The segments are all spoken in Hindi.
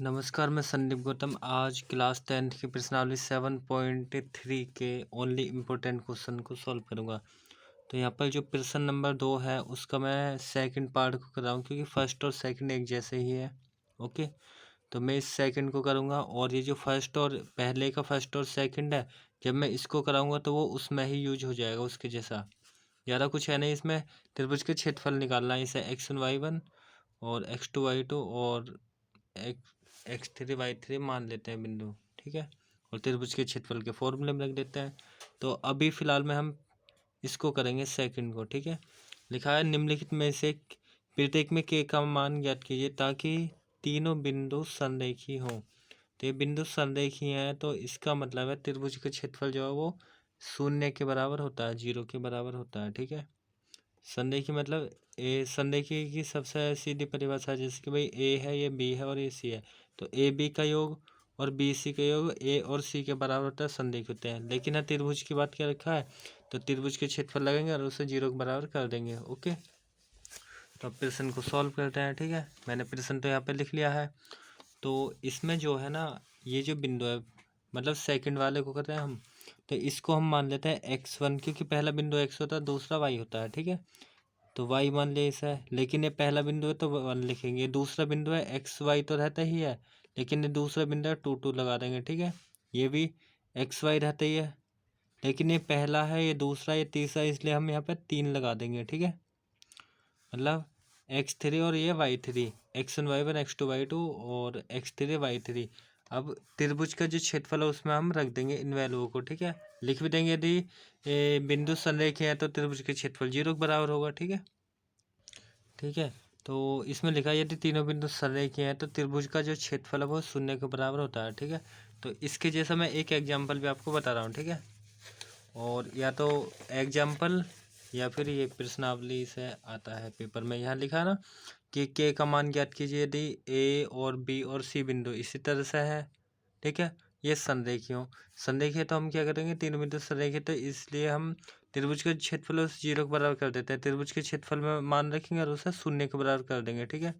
नमस्कार, मैं संदीप गौतम। आज क्लास 10th की प्रश्नावली 7.3 के ओनली इम्पोर्टेंट क्वेश्चन को सॉल्व करूंगा। तो यहाँ पर जो प्रश्न नंबर 2 है उसका मैं सेकंड पार्ट को कर रहा हूँ क्योंकि फर्स्ट और सेकंड एक जैसे ही है। ओके, तो मैं इस सेकंड को करूँगा और ये जो फर्स्ट और पहले का फर्स्ट और सेकंड है, जब मैं इसको कराऊँगा तो वो उसमें ही यूज हो जाएगा उसके जैसा। ज़्यादा कुछ है नहीं इसमें। त्रिभुज के क्षेत्रफल निकालना है, इसे x1 y1 और x2 y2 और x3 y3 मान लेते हैं बिंदु, ठीक है। और त्रिभुज के क्षेत्रफल के फॉर्मूले में रख देते हैं। तो अभी फिलहाल में हम इसको करेंगे सेकंड को, ठीक है। लिखा है निम्नलिखित में से प्रत्येक में k का मान ज्ञात कीजिए ताकि तीनों बिंदु संरेखी हों। तो ये बिंदु संरेखी हैं तो इसका मतलब है त्रिभुज का क्षेत्रफल जो है वो 0 के बराबर होता है, 0 के बराबर होता है, ठीक है। संरेखी मतलब ए संरेखी की सबसे सीधी परिभाषा, जैसे कि भाई ए है, ये बी है और ये सी है, तो ए बी का योग और बी सी का योग ए और सी के बराबर होता है, संरेखी होते हैं। लेकिन है त्रिभुज की बात क्या रखा है, तो त्रिभुज के क्षेत्रफल लगेंगे और उसे 0 के बराबर कर देंगे। ओके, तो अब प्रश्न को सॉल्व करते हैं, ठीक है। मैंने प्रश्न तो यहाँ पे लिख लिया है। तो इसमें जो है ना, ये जो बिंदु है मतलब सेकंड वाले को कर रहे हैं हम, तो इसको हम मान लेते हैं x1, क्योंकि पहला बिंदु x होता है, दूसरा y होता है, ठीक है। तो y मान ले इसे, लेकिन ये पहला बिंदु है तो 1 लिखेंगे। दूसरा बिंदु है एक्स वाई तो रहता ही है, लेकिन ये दूसरा बिंदु है 2 लगा देंगे, ठीक है। ये भी एक्स वाई रहता ही है, लेकिन ये पहला है, ये दूसरा, ये तीसरा, इसलिए हम यहाँ पे 3 लगा देंगे, ठीक है। मतलब x3 और ये y3, x1 y1 x2 y2 और x3 y3। अब त्रिभुज का जो क्षेत्रफल है उसमें हम रख देंगे इन वैल्यूओं को, ठीक है। लिख भी देंगे यदि बिंदु संरेखी है तो त्रिभुज के क्षेत्रफल 0 के बराबर होगा, ठीक है। ठीक है, तो इसमें लिखा है यदि तीनों बिंदु संरेखीय हैं तो त्रिभुज का जो क्षेत्रफल है वो 0 के बराबर होता है, ठीक है। तो इसके जैसा मैं एक एग्जांपल भी आपको बता रहा हूँ, ठीक है। और या तो एग्जांपल या फिर ये प्रश्नावली से आता है पेपर में। यहाँ लिखा है ना कि के का मान ज्ञात कीजिए यदि ए और बी और सी बिंदु इसी तरह से है, ठीक है, ये संरेखीय हो। संरेखीय तो हम क्या करेंगे, तीन बिंदु संरेखीय, तो इसलिए हम त्रिभुज के क्षेत्रफल उस 0 के बराबर कर देते हैं। त्रिभुज के क्षेत्रफल में मान रखेंगे और उसे 0 के बराबर कर देंगे, ठीक है।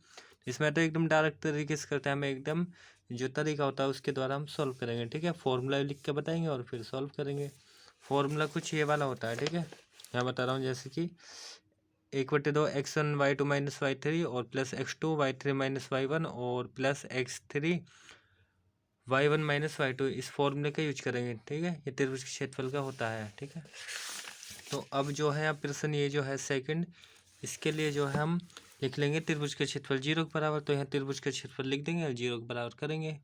इसमें तो एकदम डायरेक्ट तरीके से करते हैं, हमें एकदम जो तरीका होता है उसके द्वारा हम सॉल्व करेंगे, ठीक है। फॉर्मूला लिख के बताएंगे और फिर सॉल्व करेंगे। फॉर्मूला कुछ ये वाला होता है, ठीक है। मैं बता रहा हूँ, जैसे कि 1/2 x1 y2 माइनस y3 और plus x2 y3 minus y1 और plus x3 y1 minus y2, इस फॉर्मूले का यूज करेंगे, ठीक है। ये त्रिभुज के क्षेत्रफल का होता है, ठीक है। तो अब जो है अब प्रश्न ये जो है सेकंड, इसके लिए जो है हम लिख लेंगे त्रिभुज के क्षेत्रफल 0 के बराबर, तो यहाँ त्रिभुज का क्षेत्रफल लिख देंगे और 0 के बराबर करेंगे।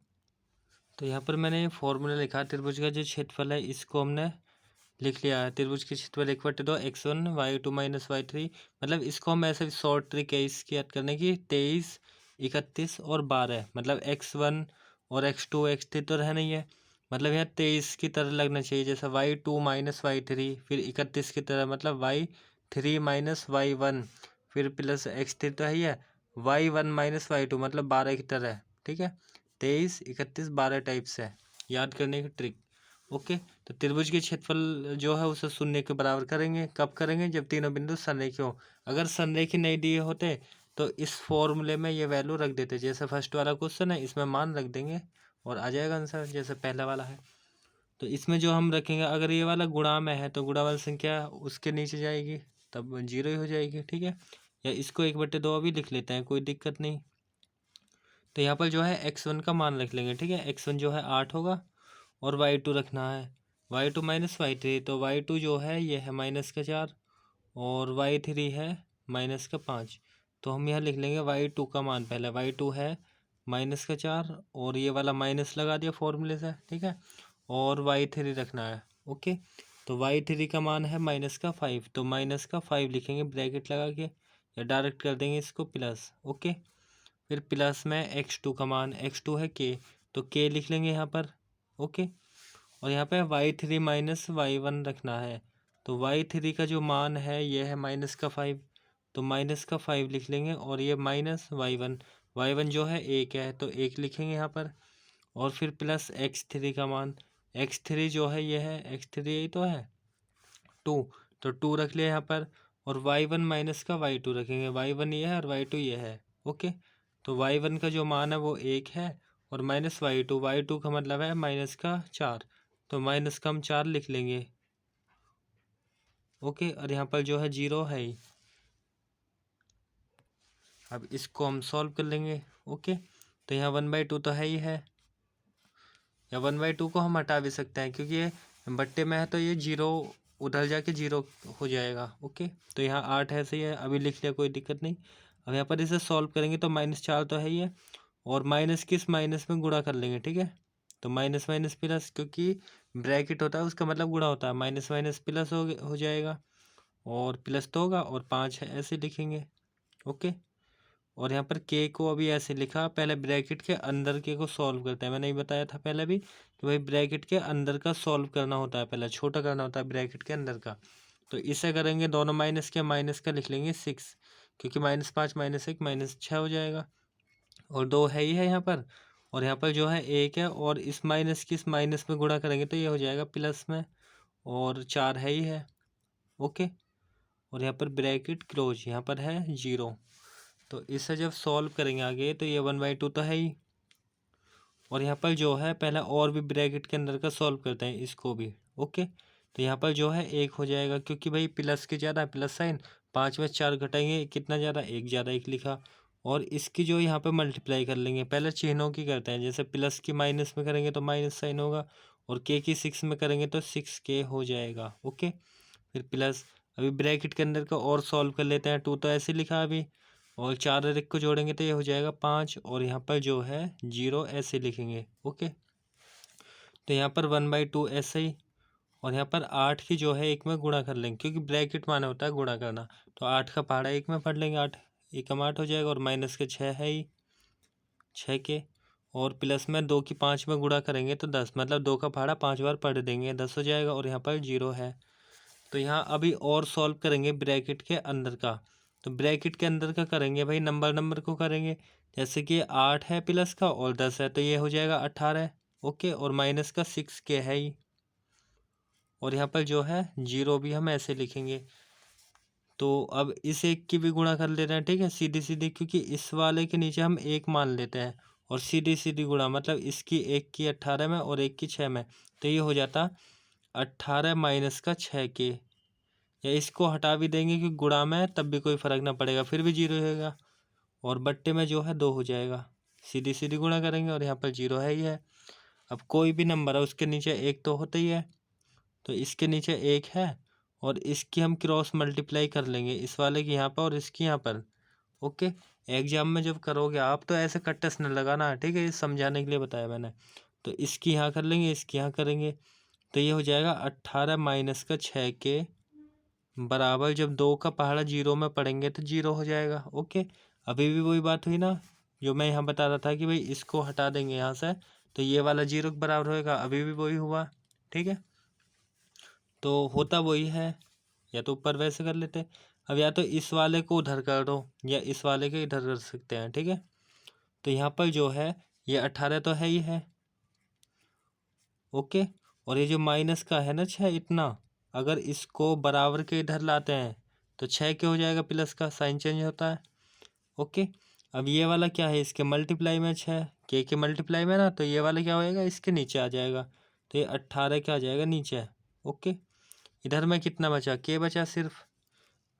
तो यहाँ पर मैंने फॉर्मूला लिखा, त्रिभुज का जो क्षेत्रफल है इसको हमने लिख लिया है। त्रिभुज के क्षेत्रफल 1/2 x1 y2 माइनस y3, मतलब इसको हम ऐसे शॉर्ट ट्रिक है इसकी याद करने की, 23 31 और 12, मतलब x1 और x2 x3 तो रहना ही है, मतलब यहाँ 23 की तरह लगना चाहिए, जैसे y2 माइनस y3, फिर 31 की तरह मतलब y3 माइनस y1, फिर प्लस x3 तो है ही है, y1 माइनस y2 मतलब 12 की तरह, ठीक है। 23 31 12 टाइप से याद करने की ट्रिक। ओके, तो त्रिभुज के क्षेत्रफल जो है उसे 0 के बराबर करेंगे। कब करेंगे, जब तीनों बिंदु संरेखी हो। अगर संरेखी नहीं दिए होते तो इस फॉर्मूले में ये वैल्यू रख देते, जैसे फर्स्ट वाला क्वेश्चन है इसमें मान रख देंगे और आ जाएगा आंसर, जैसे पहला वाला है। तो इसमें जो हम रखेंगे, अगर ये वाला गुणा में है तो गुणा वाली संख्या उसके नीचे जाएगी, तब 0 ही हो जाएगी, ठीक है। या इसको 1/2 भी लिख लेते हैं, कोई दिक्कत नहीं। तो यहाँ पर जो है x1 का मान रख लेंगे, ठीक है। x1 जो है 8 होगा और y2 रखना है, y2 माइनस y3, तो y2 जो है ये है -4 और y3 है -5। तो हम यहाँ लिख लेंगे y2 का मान, पहले y2 है -4 और ये वाला माइनस लगा दिया फॉर्मूले से, ठीक है। और y3 रखना है, ओके। तो y3 का मान है -5, तो -5 लिखेंगे ब्रैकेट लगा के, या डायरेक्ट कर देंगे इसको प्लस, ओके। फिर प्लस में x2 का मान, x2 है k, तो k लिख लेंगे यहाँ पर, ओके। और यहाँ पे y3 माइनस y1 रखना है, तो y3 का जो मान है ये है -5, तो -5 लिख लेंगे और ये माइनस y1 जो है 1 है तो 1 लिखेंगे यहाँ पर। और फिर प्लस x3 का मान, x3 जो है ये है, x3 यही तो है 2, तो 2 रख लिया यहाँ पर। और y1 माइनस का y2 रखेंगे, y1 ये है और y2 ये है, ओके। तो y1 का जो मान है वो 1 है और माइनस y2, y2 का मतलब है माइनस का 4, तो माइनस का हम 4 लिख लेंगे। ओके, और यहाँ पर जो है 0 है ही। अब इसको हम सॉल्व कर लेंगे। ओके, तो यहाँ 1/2 तो है ही है, या 1/2 को हम हटा भी सकते हैं क्योंकि ये बट्टे में है, तो ये 0 उधर जाके 0 हो जाएगा। ओके, तो यहाँ 8 है, सही है, अभी लिख लिया, कोई दिक्कत नहीं। अब यहाँ पर इसे सॉल्व करेंगे तो -4 तो है ही है, और माइनस किस माइनस में गुणा कर लेंगे। ठीक है, तो माइनस माइनस प्लस, क्योंकि ब्रैकेट होता है उसका मतलब गुणा होता है, माइनस माइनस प्लस हो जाएगा, और प्लस तो होगा, और 5 है, ऐसे लिखेंगे। ओके, और यहाँ पर के को अभी ऐसे लिखा, पहले ब्रैकेट के अंदर के को सॉल्व करते हैं। मैंने ये बताया था पहले भी कि भाई ब्रैकेट के अंदर का सॉल्व करना होता है, पहले छोटा करना होता है ब्रैकेट के अंदर का। तो इसे करेंगे, दोनों माइनस का लिख लेंगे 6, क्योंकि -5 -1 -6 हो जाएगा, और 2 है ही है यहाँ पर, और यहाँ पर जो है 1 है, और इस माइनस में गुणा करेंगे तो ये हो जाएगा प्लस में, और 4 है ही है। ओके, और यहाँ पर ब्रैकेट क्लोज, यहाँ पर है 0। तो इसे जब सॉल्व करेंगे आगे, तो ये 1/2 तो है ही, और यहाँ पर जो है पहले और भी ब्रैकेट के अंदर का सॉल्व करते हैं इसको भी। ओके, तो यहाँ पर जो है 1 हो जाएगा, क्योंकि भाई प्लस के ज़्यादा प्लस साइन, 5 में 4 घटाएंगे, कितना ज़्यादा, 1 ज़्यादा, 1 लिखा। और इसकी जो यहाँ पे मल्टीप्लाई कर लेंगे, पहले चिन्हों की करते हैं, जैसे प्लस की माइनस में करेंगे तो माइनस साइन होगा, और के की 6 में करेंगे तो 6k हो जाएगा। ओके, फिर प्लस, अभी ब्रैकेट के अंदर का और सॉल्व कर लेते हैं, 2 तो ऐसे लिखा अभी, और 4 और 1 को जोड़ेंगे तो ये हो जाएगा 5, और यहाँ पर जो है 0 ऐसे लिखेंगे। ओके, तो यहाँ पर 1/2 ऐसे ही, और यहाँ पर 8 की जो है 1 में गुणा कर लेंगे, क्योंकि ब्रैकेट माना होता है गुणा करना, तो 8 का पहाड़ा 1 में पढ़ लेंगे, 8 एकम 8 हो जाएगा, और माइनस के 6 है ही, 6 के, और प्लस में 2 की 5 में गुणा करेंगे तो 10, मतलब 2 का पहाड़ा 5 बार पढ़ देंगे, 10 हो जाएगा, और यहाँ पर 0 है। तो यहाँ अभी और सॉल्व करेंगे ब्रैकेट के अंदर का, तो ब्रैकेट के अंदर का करेंगे भाई, नंबर को करेंगे, जैसे कि 8 है प्लस का, और 10 है, तो ये हो जाएगा 18। ओके, और माइनस का 6k है ही, और यहाँ पर जो है 0 भी हम ऐसे लिखेंगे। तो अब इस 1 की भी गुणा कर ले रहे हैं, ठीक है, सीधी सीधी, क्योंकि इस वाले के नीचे हम 1 मान लेते हैं, और सीधी सीधी गुणा, मतलब इसकी 1 की 18 में और 1 की 6 में, तो ये हो जाता 18 माइनस का 6k, या इसको हटा भी देंगे कि गुणा में, तब भी कोई फर्क ना पड़ेगा, फिर भी 0 रहेगा, और बट्टे में जो है 2 हो जाएगा, सीधी सीधी गुणा करेंगे, और यहाँ पर 0 है ही है। अब कोई भी नंबर है उसके नीचे 1 तो होता ही है, तो इसके नीचे 1 है, और इसकी हम क्रॉस मल्टीप्लाई कर लेंगे, इस वाले की यहाँ पर और इसकी यहाँ पर। ओके, एग्जाम में जब करोगे आप तो ऐसे कट्टस न लगाना, ठीक है, ये समझाने के लिए बताया मैंने। तो इसकी यहाँ कर लेंगे, इसकी यहाँ करेंगे, तो ये हो जाएगा 18 माइनस का 6k बराबर, जब 2 का पहाड़ा 0 में पड़ेंगे तो 0 हो जाएगा। ओके, अभी भी वही बात हुई ना, जो मैं यहाँ बता रहा था कि भाई इसको हटा देंगे यहाँ से, तो ये वाला 0 के बराबर होएगा, अभी भी वही हुआ। ठीक है, तो होता वही है, या तो ऊपर वैसे कर लेते, अब या तो इस वाले को उधर कर दो, या इस वाले के इधर कर सकते हैं। ठीक है, तो यहाँ पर जो है ये 18 तो है ही है। ओके, और ये जो माइनस का है ना 6, इतना, अगर इसको बराबर के इधर लाते हैं तो 6 के हो जाएगा, प्लस का साइन चेंज होता है। ओके, अब ये वाला क्या है, इसके मल्टीप्लाई में 6 के मल्टीप्लाई में ना, तो ये वाला क्या होएगा, इसके नीचे आ जाएगा, तो ये 18 क्या आ जाएगा नीचे। ओके, इधर में कितना बचा, के बचा सिर्फ।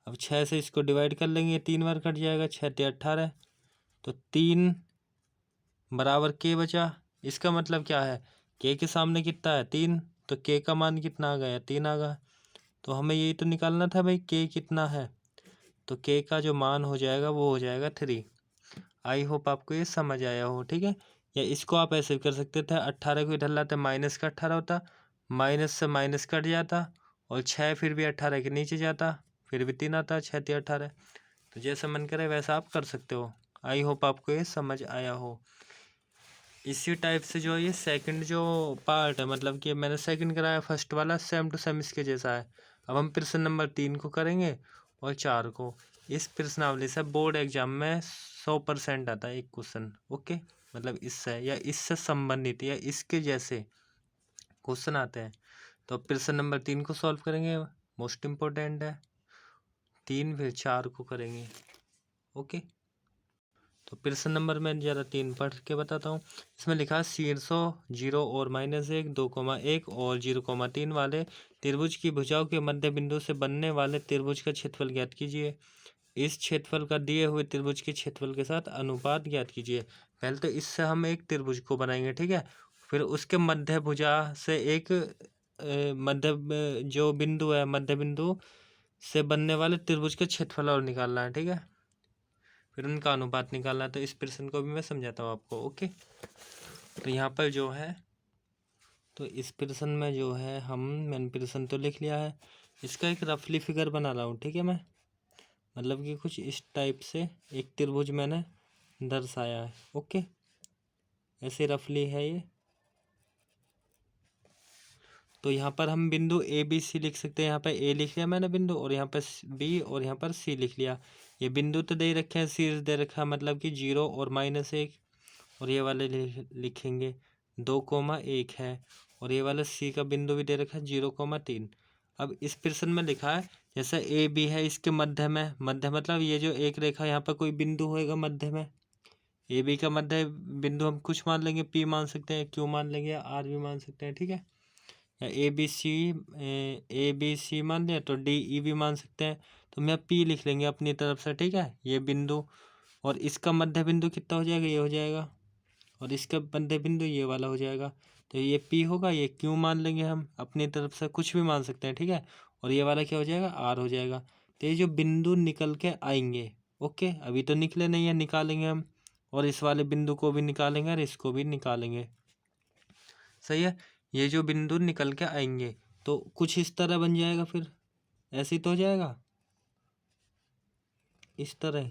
अब 6 से इसको डिवाइड कर लेंगे, 3 बार कट जाएगा, 6 ते 18, तो 3 बराबर के बचा। इसका मतलब क्या है, के सामने कितना है, 3, तो के का मान कितना आ गया, 3 आ गया। तो हमें यही तो निकालना था भाई, के कितना है, तो के का जो मान हो जाएगा वो हो जाएगा 3। आई होप आपको ये समझ आया हो। ठीक है, या इसको आप ऐसे भी कर सकते थे, 18 को इधर लाते, माइनस का 18 होता, माइनस से माइनस कट जाता, और 6 फिर भी 18 के नीचे जाता, फिर भी 3 आता, 6 ते 18। तो जैसा मन करे वैसा आप कर सकते हो। आई होप आपको ये समझ आया हो। इसी टाइप से जो ये सेकंड जो पार्ट है, मतलब कि मैंने सेकंड कराया, फर्स्ट वाला सेम टू सेम इसके जैसा है। अब हम प्रश्न नंबर 3 को करेंगे, और 4 को। इस प्रश्नावली से बोर्ड एग्जाम में 100% आता है एक क्वेश्चन। ओके, मतलब इससे या इससे संबंधित या इसके जैसे क्वेश्चन आते हैं। तो प्रश्न नंबर 3 को सॉल्व करेंगे, मोस्ट इम्पोर्टेंट है। 3 फिर 4 को करेंगे। ओके, तो प्रश्न नंबर मैं ज़रा 3 पढ़ के बताता हूँ। इसमें लिखा है शीर्षों 0 और -1, 2,1 और 0,3 वाले त्रिभुज की भुजाओं के मध्य बिंदु से बनने वाले त्रिभुज का क्षेत्रफल ज्ञात कीजिए। इस क्षेत्रफल का दिए हुए त्रिभुज के क्षेत्रफल के साथ अनुपात ज्ञात कीजिए। पहले तो इससे हम एक त्रिभुज को बनाएंगे, ठीक है। फिर उसके मध्य भुजा से एक जो बिंदु है, मध्य बिंदु से बनने वाले त्रिभुज का क्षेत्रफल और निकालना है, ठीक है। फिर उनका अनुपात निकालना है। तो इस प्रश्न को भी मैं समझाता हूँ आपको, ओके। तो यहाँ पर जो है, तो इस प्रश्न में जो है मैंने प्रश्न तो लिख लिया है, इसका एक रफली फिगर बना रहा हूँ, ठीक है। मैं मतलब कि कुछ इस टाइप से एक त्रिभुज मैंने दर्शाया है, ओके। ऐसे रफली है ये। तो यहाँ पर हम बिंदु ए बी सी लिख सकते हैं। यहाँ पर ए लिख लिया मैंने बिंदु, और यहाँ पर बी, और यहाँ पर सी लिख लिया। ये बिंदु तो दे रखे हैं, शीर्ष दे रखा है, मतलब कि 0 और -1, और ये वाले लिखेंगे 2,1 है, और ये वाला सी का बिंदु भी दे रखा है 0,3। अब इस प्रश्न में लिखा है जैसा ए बी है, इसके मध्य में, मध्य मतलब ये जो एक रेखा, यहाँ पर कोई बिंदु होएगा मध्य में। ए बी का मध्य बिंदु हम कुछ मान लेंगे, पी मान सकते हैं, क्यू मान लेंगे, आर भी मान सकते हैं, ठीक है। या ए बी सी मान लिया तो डी ई भी मान सकते हैं। तो मैं पी लिख लेंगे अपनी तरफ से, ठीक है। ये बिंदु, और इसका मध्य बिंदु कितना हो जाएगा, ये हो जाएगा, और इसका मध्य बिंदु ये वाला हो जाएगा। तो ये पी होगा, ये क्यू मान लेंगे हम अपनी तरफ से, कुछ भी मान सकते हैं, ठीक है। और ये वाला क्या हो जाएगा, आर हो जाएगा। तो ये जो बिंदु निकल के आएंगे, ओके, अभी तो निकले नहीं है, निकालेंगे हम, और इस वाले बिंदु को भी निकालेंगे और इसको भी निकालेंगे, सही है। ये जो बिंदु निकल के आएंगे तो कुछ इस तरह बन जाएगा, फिर ऐसे ही तो हो जाएगा, इस तरह,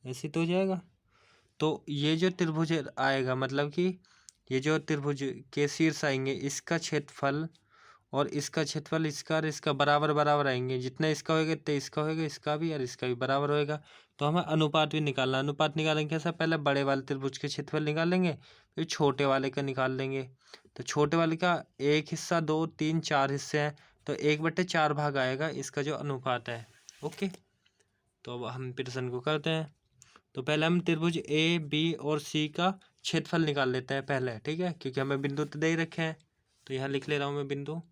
ऐसे तो हो जाएगा। तो ये जो त्रिभुज आएगा, मतलब कि ये जो त्रिभुज के शीर्ष आएंगे, इसका क्षेत्रफल और इसका क्षेत्रफल, इसका और इसका बराबर बराबर आएंगे। जितना इसका होएगा तो इसका होएगा, इसका भी और इसका भी बराबर होएगा। तो हमें अनुपात भी निकालना। अनुपात निकालेंगे कैसा, पहले बड़े वाले त्रिभुज के क्षेत्रफल निकालेंगे, फिर छोटे वाले का निकाल लेंगे। तो छोटे वाले का एक हिस्सा, 2, 3, 4 हिस्से हैं, तो 1/4 भाग आएगा इसका जो अनुपात है, ओके। तो अब हम प्रश्न को करते हैं। तो पहले हम त्रिभुज ए बी और सी का क्षेत्रफल निकाल लेते हैं पहले, ठीक है, क्योंकि हमें बिंदु तो दे ही रखे हैं। तो यहाँ लिख ले रहा हूँ मैं बिंदु।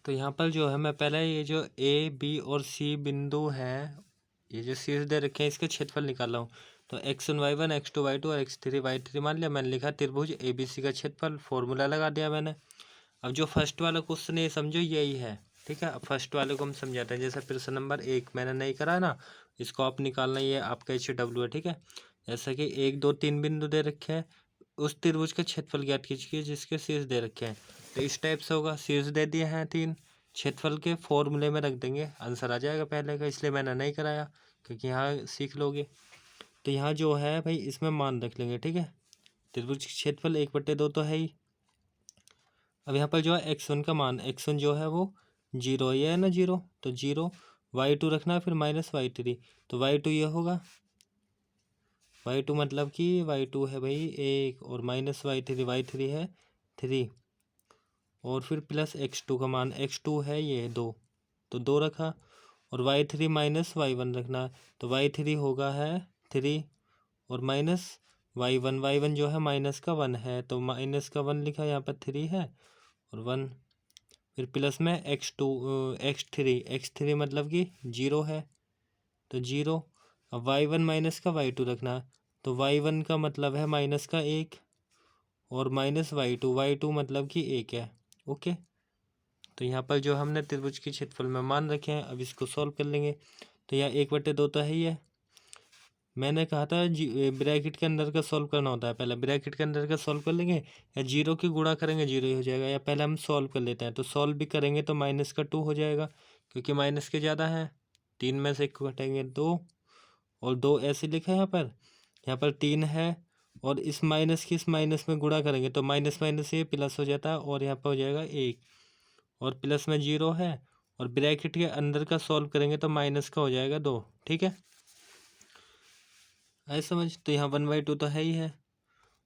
तो यहाँ पर जो है मैं पहले ये जो ए बी और सी बिंदु है, ये जो शीर्ष दे रखे हैं, इसके क्षेत्रफल निकाल रहा हूँ। तो x1 y1, x2 y2 और x3 y3 मान लिया। मैंने लिखा त्रिभुज ए बी सी का क्षेत्रफल, फॉर्मूला लगा दिया मैंने। अब जो फर्स्ट वाला क्वेश्चन है, समझो यही है, ठीक है। अब फर्स्ट वाले को हम समझाते हैं। जैसे प्रश्न नंबर 1 मैंने नहीं करा ना, इसको आप निकालना, ये आपका HW है, ठीक है। जैसा कि 1, 2, 3 बिंदु दे रखे हैं, उस त्रिभुज का क्षेत्रफल ज्ञात कीजिए जिसके शीर्ष दे रखे हैं। तो इस टाइप से होगा, शीर्ष दे दिए हैं 3, क्षेत्रफल के फॉर्मूले में रख देंगे, आंसर आ जाएगा पहले का, इसलिए मैंने नहीं कराया, क्योंकि यहाँ सीख लोगे। तो यहाँ जो है भाई, इसमें मान रख लेंगे, ठीक है। त्रिभुज क्षेत्रफल 1/2 तो है ही। अब यहाँ पर जो है x1 का मान, x1 जो है वो 0, ये है ना 0, तो 0, y2 रखना है, फिर -y3, तो y2 ये होगा, y2 मतलब कि y2 है भाई 1, और -y3 है 3, और फिर प्लस x2 का मान, x2 है ये 2, तो 2 रखा, और y3 -y1 रखना, तो y3 होगा है 3, और -y1 जो है माइनस का 1 है, तो माइनस का 1 लिखा, यहाँ पर 3 है और 1, फिर प्लस में x3 मतलब कि 0 है, तो 0। अब y1 माइनस का y2 रखना, तो y1 का मतलब है माइनस का 1, और -y2 मतलब कि 1 है, ओके। तो यहाँ पर जो हमने त्रिभुज के क्षेत्रफल में मान रखे हैं, अब इसको सॉल्व कर लेंगे। तो यहाँ 1/2 तो है ही है। मैंने कहा था ब्रैकेट के अंदर का सॉल्व करना होता है, पहले ब्रैकेट के अंदर का सॉल्व कर लेंगे, या 0 की गुणा करेंगे 0 ही हो जाएगा, या पहले हम सॉल्व कर लेते हैं। तो सॉल्व भी करेंगे तो -2 हो जाएगा, क्योंकि माइनस के ज़्यादा है, 3 में से 1 घटाएंगे 2, और 2 ऐसे लिखा है यहाँ पर 3 है, और इस माइनस की इस माइनस में गुणा करेंगे तो माइनस माइनस ये प्लस हो जाता है, और यहाँ पर हो जाएगा 1, और प्लस में 0 है, और ब्रैकेट के अंदर का सॉल्व करेंगे तो माइनस का हो जाएगा 2, ठीक है। ऐसे समझ। तो यहाँ 1/2 तो है ही है,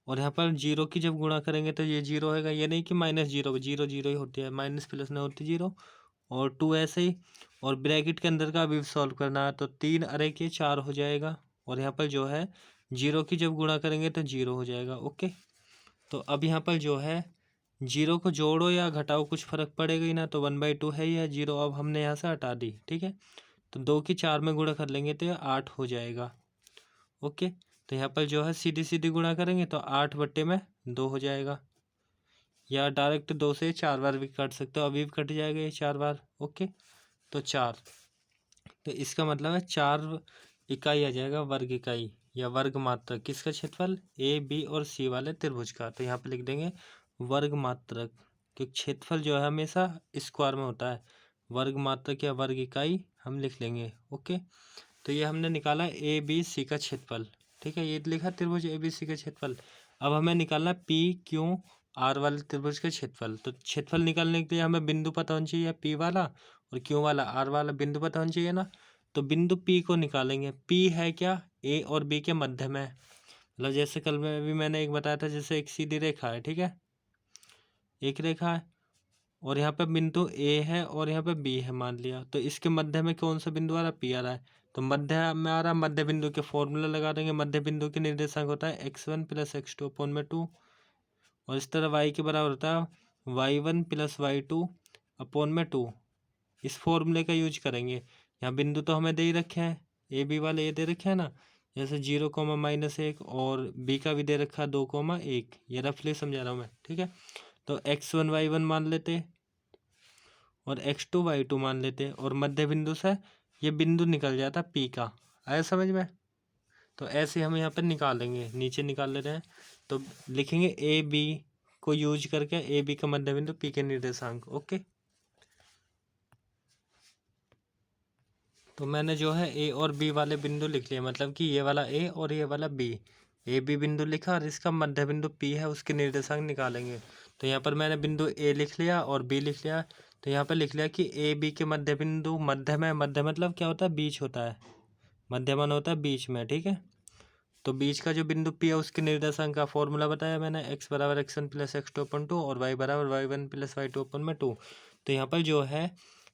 और यहाँ पर 0 की जब गुणा करेंगे तो ये 0 होगा, ये नहीं कि -0, 0 0 ही होती है, माइनस प्लस नहीं होती 0, और 2 ऐसे ही। और ब्रैकेट के अंदर का अभी सॉल्व करना है, तो 3 अरे के 4 हो जाएगा। और यहाँ पर जो है 0 की जब गुणा करेंगे तो 0 हो जाएगा। ओके, तो अब यहाँ पर जो है 0 को जोड़ो या घटाओ कुछ फर्क पड़ेगा ही ना, तो 1/2 है या 0 अब हमने यहाँ से हटा दी। ठीक है, तो 2 की 4 में गुणा कर लेंगे तो 8 हो जाएगा। ओके, तो यहाँ पर जो है सीधी सीधी गुणा करेंगे तो 8/2 हो जाएगा, या डायरेक्ट 2 से 4 बार भी काट सकते हो, अभी भी कट जाएगा ये 4 बार। ओके, तो 4, तो इसका मतलब है 4 इकाई आ जाएगा, वर्ग इकाई या वर्ग मात्रक किसका क्षेत्रफल, ए बी और सी वाले त्रिभुज का। तो यहाँ पे लिख देंगे वर्ग मात्रक, क्योंकि क्षेत्रफल जो है हमेशा स्क्वायर में होता है। वर्ग मात्रक या वर्ग इकाई हम लिख लेंगे। ओके, तो ये हमने निकाला ए बी सी का क्षेत्रफल। ठीक है, ये लिखा त्रिभुज ए बी सी का क्षेत्रफल। अब हमें निकालना पी क्यू आर वाले त्रिभुज का क्षेत्रफल। तो क्षेत्रफल निकालने के लिए हमें बिंदु पता होना चाहिए, पी वाला और क्यू वाला आर वाला बिंदु पता होना चाहिए ना। तो बिंदु पी को निकालेंगे। पी है क्या, ए और बी के मध्य में। मतलब जैसे कल में भी मैंने एक बताया था, जैसे एक सीधी रेखा है, ठीक है, एक रेखा है और यहाँ पे बिंदु ए है और यहाँ पे बी है मान लिया, तो इसके मध्य में कौन सा बिंदु आ रहा है, पी आ रहा है। तो मध्य में आ रहा है, मध्य बिंदु के फॉर्मूला लगा देंगे। मध्य बिंदु के निर्देशांक होता है x1 + x2 अपॉन में 2, और इस तरह y के बराबर होता है y1 + y2 अपॉन में 2। इस फॉर्मूले का यूज करेंगे। यहाँ बिंदु तो हमें दे ही रखे हैं, ए बी वाले ये दे रखे हैं ना, जैसे 0, -1 और बी का भी दे रखा है 2, 1। ये रफली समझा रहा हूँ मैं, ठीक है। तो x1 y1 मान लेते और x2 y2 मान लेते, और मध्य बिंदु से ये बिंदु निकल जाता पी का। आया समझ में। तो ऐसे हम यहाँ पर निकालेंगे, नीचे निकाल लेते हैं। तो लिखेंगे ए बी को यूज करके, ए बी का मध्य बिंदु पी के निर्देशांक। ओके, तो मैंने जो है ए और बी वाले बिंदु लिख लिए, मतलब कि ये वाला ए और ये वाला बी। ए बी बिंदु लिखा और इसका मध्य बिंदु पी है, उसके निर्देशांक निकालेंगे। तो यहाँ पर मैंने बिंदु ए लिख लिया और बी लिख लिया। तो यहाँ पर लिख लिया कि ए बी के मध्य बिंदु मध्य में, मध्य मतलब क्या होता है, बीच होता है, मध्यमान होता है बीच में। ठीक है, तो बीच का जो बिंदु पी है उसके निर्देशांक का फॉर्मूला बताया मैंने, x = x1 + x2 अपॉन 2 और y = y1 + y2 अपॉन में 2। तो यहाँ पर जो है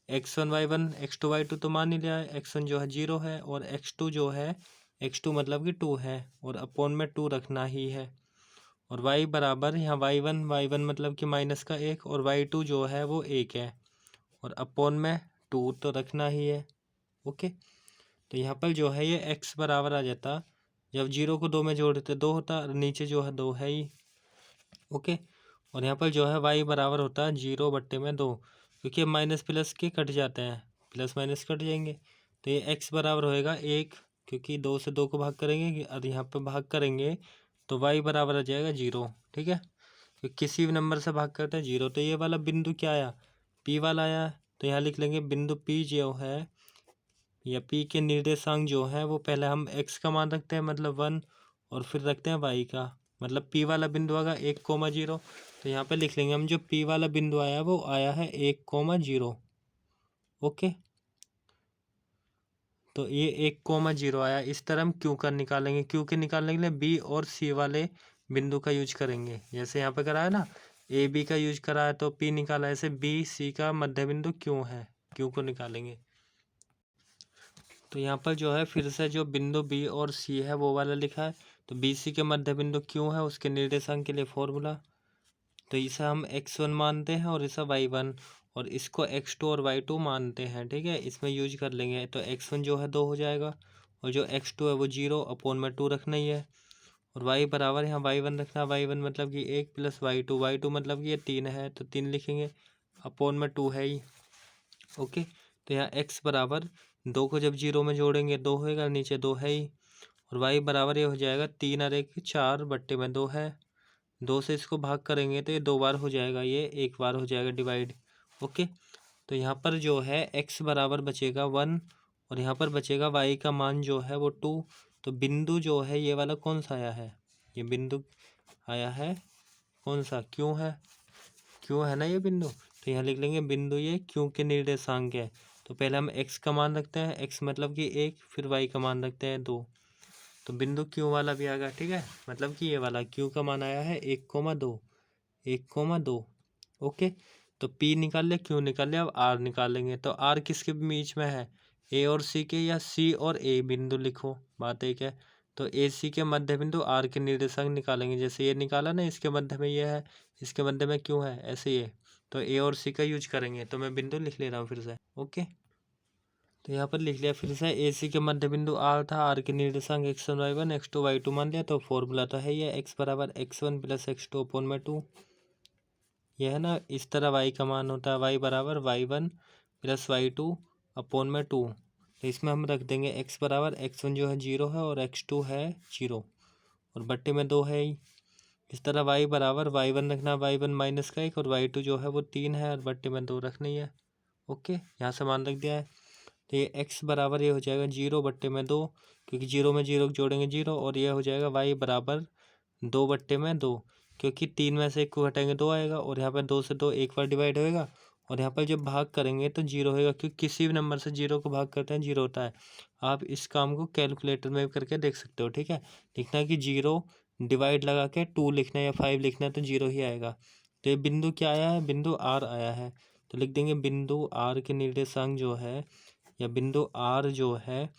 x1 y1 x2 y2 तो मान ही लिया है, x1 जो है 0 है और x2 जो है, x2 मतलब कि 2 है और अपॉन में 2 रखना ही है। और y बराबर यहाँ y1 मतलब कि -1 और y2 जो है वो 1 है और अपॉन में 2 तो रखना ही है। ओके, तो यहाँ पर जो है ये x बराबर आ जाता, जब 0 को 2 में जोड़ देते 2 होता, और नीचे जो है 2 है ही। ओके, और यहाँ पर जो है y बराबर होता है 0/2, क्योंकि माइनस प्लस के कट जाते हैं, प्लस माइनस कट जाएंगे। तो ये x बराबर होएगा 1, क्योंकि 2 से 2 को भाग करेंगे और यहाँ पर भाग करेंगे तो y बराबर आ जाएगा 0। ठीक है, तो किसी भी नंबर से भाग करते हैं 0। तो ये वाला बिंदु क्या आया, p वाला आया। तो यहाँ लिख लेंगे बिंदु p जो है या p के निर्देशांक जो है वो पहले हम x का मान रखते हैं, मतलब 1, और फिर रखते हैं y का, मतलब p वाला बिंदु आएगा 1, 0। तो यहाँ पे लिख लेंगे हम, जो p वाला बिंदु आया वो आया है 1, 0। ओके, तो ये 1, 0 आया। इस तरह हम q का निकालेंगे। q के निकालने के लिए b और c वाले बिंदु का यूज करेंगे। जैसे यहाँ पे करा है ना, ए बी का यूज करा है तो p निकाला, ऐसे बी सी का मध्य बिंदु q है, q को निकालेंगे। तो यहाँ पर जो है फिर से जो बिंदु बी और सी है वो वाला लिखा है। तो बी सी के मध्य बिंदु क्यों है, उसके निर्देशांक के लिए फॉर्मूला। तो इसे हम x1 मानते हैं और इसे y1, और इसको x2 और y2 मानते हैं। ठीक है, इसमें यूज कर लेंगे। तो x1 जो है 2 हो जाएगा और जो x2 है वो 0 अपॉन में 2 रखना ही है, और y बराबर यहाँ y1 रखना। y1 मतलब कि 1 + y2 मतलब कि ये 3 है तो 3 लिखेंगे, अपॉन में 2 है ही। ओके, तो यहाँ x बराबर 2 को जब 0 में जोड़ेंगे 2 होएगा, नीचे 2 है ही, और y बराबर ये हो जाएगा 3 और 1 4/2 है। 2 से इसको भाग करेंगे तो ये 2 बार हो जाएगा, ये 1 बार हो जाएगा डिवाइड। ओके, तो यहाँ पर जो है x बराबर बचेगा 1 और यहाँ पर बचेगा y का मान जो है वो 2। तो बिंदु जो है ये वाला कौन सा आया है, ये बिंदु आया है कौन सा, क्यों है, क्यों है ना ये बिंदु। तो यहाँ लिख लेंगे बिंदु ये क्यों के निर्देशांक है। तो पहले हम x का मान रखते हैं, x मतलब कि 1, फिर y का मान रखते हैं 2। तो बिंदु क्यों वाला भी आ गया। ठीक है, मतलब कि ये वाला क्यों का मान आया है 1, 2, 1, 2। ओके, तो P निकाल लिया, Q निकाल लिया, अब R निकालेंगे। तो R किसके बीच में है, A और C के, या C और A बिंदु लिखो, बात एक है। तो AC के मध्य बिंदु R के निर्देशांक निकालेंगे। जैसे ये निकाला ना, इसके मध्य में ये है, इसके मध्य में Q है, ऐसे ये। तो A और C का यूज करेंगे। तो मैं बिंदु लिख ले रहा हूँ फिर से, ओके। तो यहाँ पर लिख लिया फिर से, AC के मध्य बिंदु R था, R के निर्देशांक x1 y1 x2 y2 मान लिया। तो फॉर्मूला तो है ये, x बराबर x1 प्लस x2 अपॉन में 2। यह है ना, इस तरह y का मान होता है y बराबर y1 प्लस y2 अपॉन में 2। तो इसमें हम रख देंगे x बराबर x1 जो है 0 है और x2 है 0 और बट्टे में 2 है ही। इस तरह y बराबर y1 रखना, y1 माइनस का 1 और y2 जो है वो 3 है और बट्टे में 2 रखनी है, ओके। यहाँ से मान रख दिया है। तो ये x बराबर ये हो जाएगा 0 बट्टे में 2, क्योंकि 0 में 0 जोड़ेंगे 0, और ये हो जाएगा y बराबर 2 बट्टे में 2, क्योंकि 3 में से 1 को घटाएंगे 2 आएगा, और यहाँ पर 2 से 2 एक बार डिवाइड होएगा, और यहाँ पर जब भाग करेंगे तो 0 होएगा, क्योंकि किसी भी नंबर से 0 को भाग करते हैं 0 होता है। आप इस काम को कैलकुलेटर में करके देख सकते हो, ठीक है। लिखना है कि 0 डिवाइड लगा के 2 लिखना है या 5 लिखना है तो 0 ही आएगा। तो ये बिंदु क्या आया है, बिंदु R आया है। तो लिख देंगे बिंदु R के निर्देशांक जो है, या बिंदु R जो है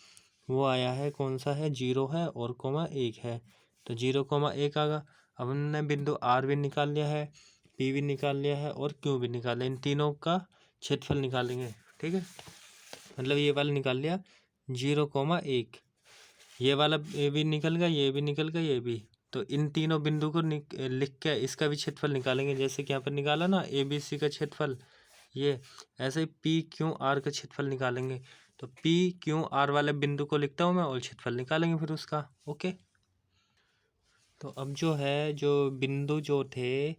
वो आया है, कौन सा है, 0 है और कोमा 1 है। तो 0,1 आएगा। अब हमने बिंदु R भी निकाल लिया है, P भी निकाल लिया है और Q भी निकाल लिया। इन तीनों का क्षेत्रफल निकालेंगे, ठीक है। मतलब ये वाला निकाल लिया 0,1, ये वाला ये भी निकल गया, ये भी निकल गया, ये भी। तो इन तीनों बिंदु को लिख के इसका भी क्षेत्रफल निकालेंगे। जैसे कि यहाँ पर निकाला ना ABC का क्षेत्रफल, ये ऐसे PQR का क्षेत्रफल निकालेंगे। तो PQR वाले बिंदु को लिखता हूँ मैं और क्षेत्रफल निकालेंगे फिर उसका, ओके। तो अब जो है, जो बिंदु जो थे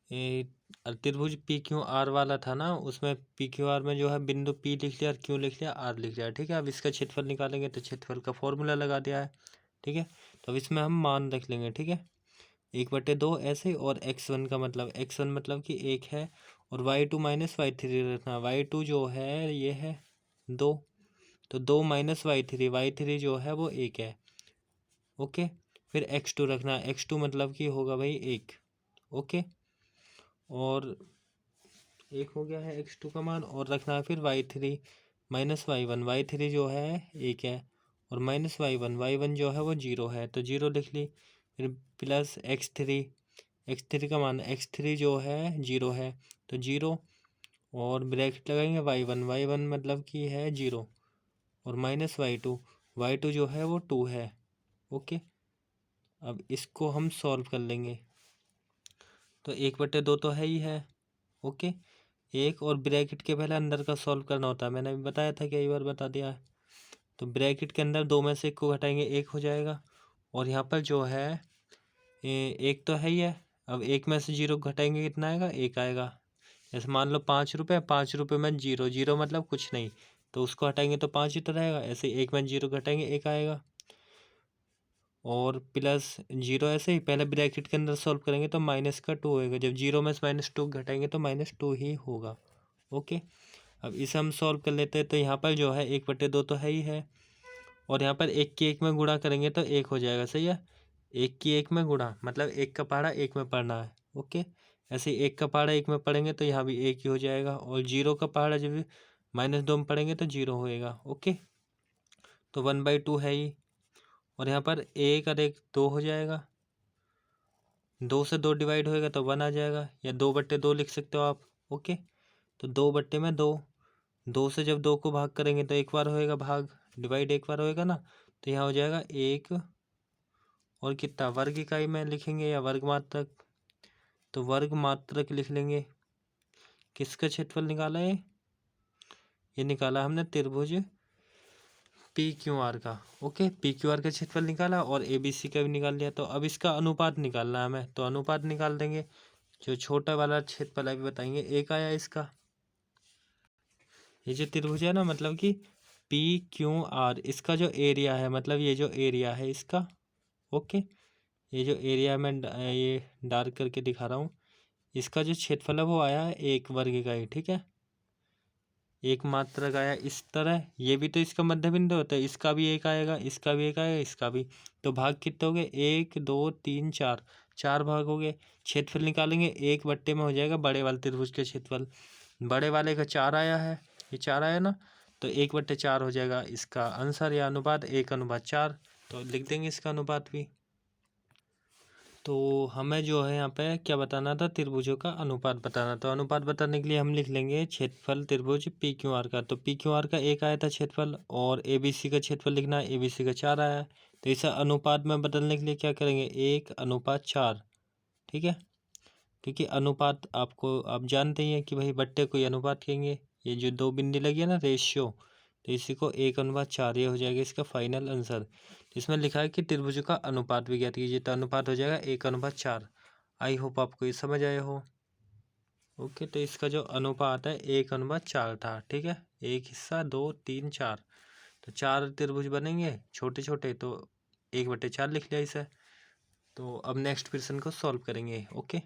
त्रिभुज PQR वाला था ना, उसमें PQR में जो है बिंदु P लिख लिया और Q लिख लिया, R लिख लिया, ठीक है। अब इसका क्षेत्रफल निकालेंगे तो क्षेत्रफल का फॉर्मूला लगा दिया है, ठीक है। तो अब इसमें हम मान रख लेंगे, ठीक है, 1/2 ऐसे। और x1 का मतलब, x1 मतलब कि 1 है, और y2 माइनस y3 रखना। y2 जो है ये है 2, तो 2 माइनस y3 जो है वो 1 है, ओके। फिर x2 रखना, x2 मतलब कि होगा भाई 1, ओके। और 1 हो गया है x2 का मान, और रखना है फिर y3 माइनस y1 जो है 1 है, और माइनस y1 जो है वो 0 है, तो 0 लिख ली। फिर प्लस x3 का मान, x3 जो है 0 है तो 0, और ब्रैकेट लगाएंगे y1 मतलब कि है 0, और माइनस y2 जो है वो 2 है, ओके। अब इसको हम सॉल्व कर लेंगे। तो 1/2 तो है ही है, ओके। एक और ब्रैकेट के पहले अंदर का सॉल्व करना होता है, मैंने अभी बताया था, कई बार बता दिया है। तो ब्रैकेट के अंदर 2 में से 1 को घटाएंगे 1 हो जाएगा, और यहाँ पर जो है 1 तो है ही है। अब 1 में से 0 घटाएंगे कितना आएगा, 1 आएगा। जैसे मान लो 5 रुपये, 5 रुपये में 0 मतलब कुछ नहीं, तो उसको हटाएंगे तो 5 ही तो रहेगा। ऐसे 1 में 0 घटाएंगे 1 आएगा, और प्लस 0 ऐसे ही पहले ब्रैकेट के अंदर सॉल्व करेंगे तो माइनस का 2 होएगा। जब 0 में से -2 घटाएंगे तो -2 ही होगा, ओके। अब इसे हम सॉल्व कर लेते हैं। तो यहाँ पर जो है 1/2 तो है ही है, और यहाँ पर 1 की 1 में गुणा करेंगे तो 1 हो जाएगा, सही है। 1 की 1 में गुणा मतलब 1 का पहाड़ा 1 में पढ़ना है, ओके। ऐसे 1 का पहाड़ा 1 में पढ़ेंगे तो यहाँ भी 1 ही हो जाएगा, और 0 का पहाड़ा जब -2 में पढ़ेंगे तो 0 होएगा, ओके। तो 1/2 है ही, और यहाँ पर 1 और 1 2 हो जाएगा, 2 से 2 डिवाइड होएगा तो 1 आ जाएगा, या 2/2 लिख सकते हो आप, ओके। तो 2/2, 2 से जब 2 को भाग करेंगे तो एक बार होएगा भाग, डिवाइड एक बार होएगा ना, तो यहाँ हो जाएगा 1, और कितना वर्ग इकाई में लिखेंगे या वर्ग मात्रक, तो वर्ग मात्रक लिख लेंगे। किसका क्षेत्रफल निकाला है, ये निकाला हमने त्रिभुज PQR का, ओके। PQR का क्षेत्रफल निकाला और ABC का भी निकाल लिया। तो अब इसका अनुपात निकालना है हमें, तो अनुपात निकाल देंगे। जो छोटा वाला क्षेत्रफल अभी बताएंगे, 1 आया इसका। ये जो त्रिभुज है ना, मतलब कि PQR, इसका जो एरिया है, मतलब ये जो एरिया है इसका, ओके। ये जो एरिया मैं ये डार्क करके दिखा रहा हूँ, इसका जो क्षेत्रफल है वो आया है 1 वर्ग इकाई, ठीक है। एक मात्रक आया इस तरह, ये भी तो इसका मध्य बिंदु होता है, इसका भी एक आएगा, इसका भी एक आएगा, इसका भी। तो भाग कितने हो गए, 1 2 3 4, 4 भाग हो गए। क्षेत्रफल निकालेंगे, 1 में हो जाएगा बड़े वाले त्रिभुज के क्षेत्रफल, बड़े वाले का 4 आया है, ये 4 आया ना, तो 1/4 हो जाएगा इसका आंसर या अनुपात, 1/4। तो लिख देंगे इसका अनुपात भी। तो हमें जो है यहाँ पे क्या बताना था, त्रिभुजों का अनुपात बताना। तो अनुपात बताने के लिए हम लिख लेंगे क्षेत्रफल त्रिभुज पी क्यू आर का। तो पी क्यू आर का 1 आया था क्षेत्रफल, और ए बी सी का क्षेत्रफल लिखना है, ए बी सी का 4 आया है। तो इसे अनुपात में बदलने के लिए क्या करेंगे, 1/4, ठीक है। क्योंकि अनुपात आपको आप जानते ही हैं कि भाई बट्टे को ही अनुपात कहेंगे, ये जो 2 बिंदी लगी है ना रेशियो, तो इसी को 1/4, ये हो जाएगा इसका फाइनल आंसर। इसमें लिखा है कि त्रिभुज का अनुपात भी ज्ञात कीजिए, तो अनुपात हो जाएगा 1/4। आई होप आपको ये समझ आया हो। ओके, तो इसका जो अनुपात है 1/4 था, ठीक है। एक हिस्सा 2 3 4, तो 4 त्रिभुज बनेंगे छोटे छोटे, तो 1/4 लिख लिया इसे। तो अब नेक्स्ट प्रश्न को सॉल्व करेंगे। ओके,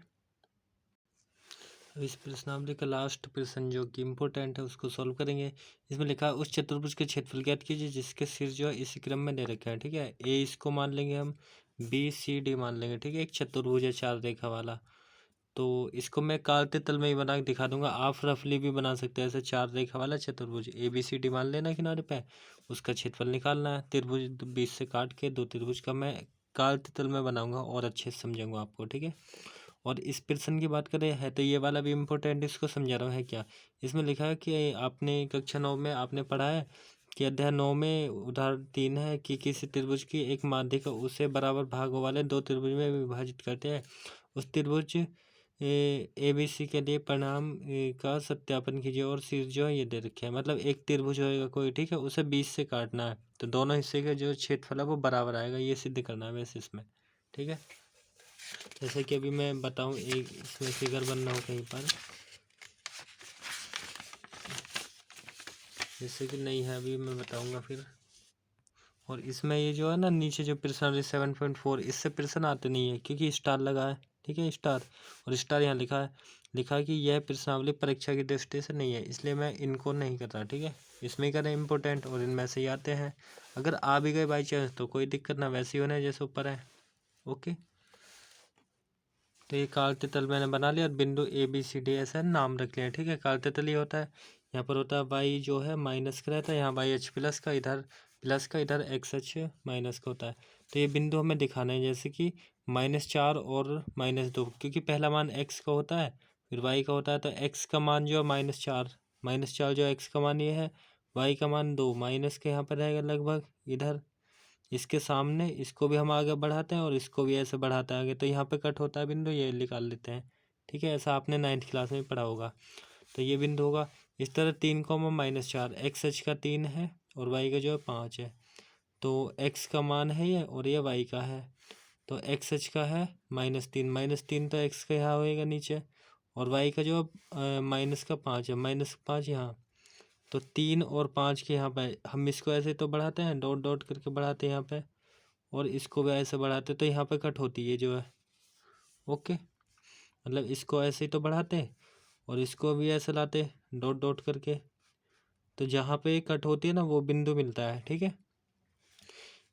अब इस प्रश्नावली का लास्ट प्रश्न जो कि इम्पोर्टेंट है उसको सॉल्व करेंगे। इसमें लिखा है उस चतुर्भुज के क्षेत्रफल ज्ञात कीजिए जिसके शीर्ष जो है इसी क्रम में दे रखे हैं, ठीक है। ए इसको मान लेंगे हम, बी सी डी मान लेंगे, ठीक है। एक चतुर्भुज है 4 रेखा वाला, तो इसको मैं काल्ते तल में ही बना के दिखा दूंगा, आप रफली भी बना सकते हैं ऐसे। 4 रेखा वाला चतुर्भुज ए बी सी डी मान लेना किनारे पे, उसका क्षेत्रफल निकालना है। त्रिभुज 20 से काट के 2 त्रिभुज का मैं काल्ते तल में बनाऊंगा और अच्छे से समझाऊंगा आपको, ठीक है। और इस प्रश्न की बात करें है तो ये वाला भी इम्पोर्टेंट, इसको समझा रहा हूँ है क्या। इसमें लिखा है कि आपने कक्षा 9 में आपने पढ़ा है कि अध्याय 9 में उदाहरण 3 है कि किसी त्रिभुज की एक माध्य को उसे बराबर भागों वाले 2 त्रिभुज में विभाजित करते हैं। उस त्रिभुज ए बी सी के लिए परिणाम का सत्यापन कीजिए, और शीर्ष जो है ये दे रखे हैं। मतलब एक त्रिभुज होएगा कोई, ठीक है, उसे 20 से काटना है, तो दोनों हिस्से का जो क्षेत्रफल है वो बराबर आएगा, ये सिद्ध करना है वैसे इसमें, ठीक है। जैसे कि अभी मैं बताऊं, एक इसमें फिगर बन रहा हो कहीं पर, जैसे कि नहीं है अभी मैं बताऊंगा फिर। और इसमें ये जो है ना नीचे जो प्रश्न 7.4, इससे प्रश्न आते नहीं है क्योंकि स्टार लगा है, ठीक है, स्टार। और स्टार यहाँ लिखा है कि यह प्रश्नावली परीक्षा की दृष्टि से नहीं है, इसलिए मैं इनको नहीं कर रहा, ठीक है। इसमें ही करें इंपॉर्टेंट, और इनमें से ही आते हैं। अगर आ भी गए बाई चांस तो कोई दिक्कत ना, वैसे ही होना है जैसे ऊपर है। ओके, तो ये काल्ते तल मैंने बना लिया, और बिंदु ए बी सी डी ऐसा नाम रख लिया, ठीक है। काल्ते तल ये होता है, यहाँ पर होता है वाई जो है माइनस का रहता है, यहाँ वाई एच प्लस का, इधर प्लस का, इधर एक्स एच माइनस का होता है। तो ये बिंदु हमें दिखाना है, जैसे कि -4 और -2, क्योंकि पहला मान एक्स का होता है फिर वाई का होता है। तो एक्स का मान जो है -4 जो एक्स का मान ये है, वाई का मान 2 माइनस के यहाँ पर रहेगा लगभग इधर, इसके सामने इसको भी हम आगे बढ़ाते हैं और इसको भी ऐसे बढ़ाते हैं आगे, तो यहाँ पे कट होता है बिंदु, ये निकाल लेते हैं, ठीक है। ऐसा आपने 9th क्लास में पढ़ा होगा। तो ये बिंदु होगा इस तरह, 3, -4, एक्स एच का 3 है और वाई का जो है 5 है। तो एक्स का मान है ये, और ये वाई का है। तो एक्स एच का है -3 तो एक्स का यहाँ होएगा नीचे, और वाई का जो -5 है, -5 यहाँ। तो 3 और 5 के यहाँ पे हम इसको ऐसे तो बढ़ाते हैं, डॉट डॉट करके बढ़ाते हैं यहाँ पे, और इसको भी ऐसे बढ़ाते, तो यहाँ पे कट होती है जो है। ओके, मतलब इसको ऐसे ही तो बढ़ाते और इसको भी ऐसे लाते डॉट डॉट करके, तो जहाँ पे कट होती है ना वो बिंदु मिलता है, ठीक है।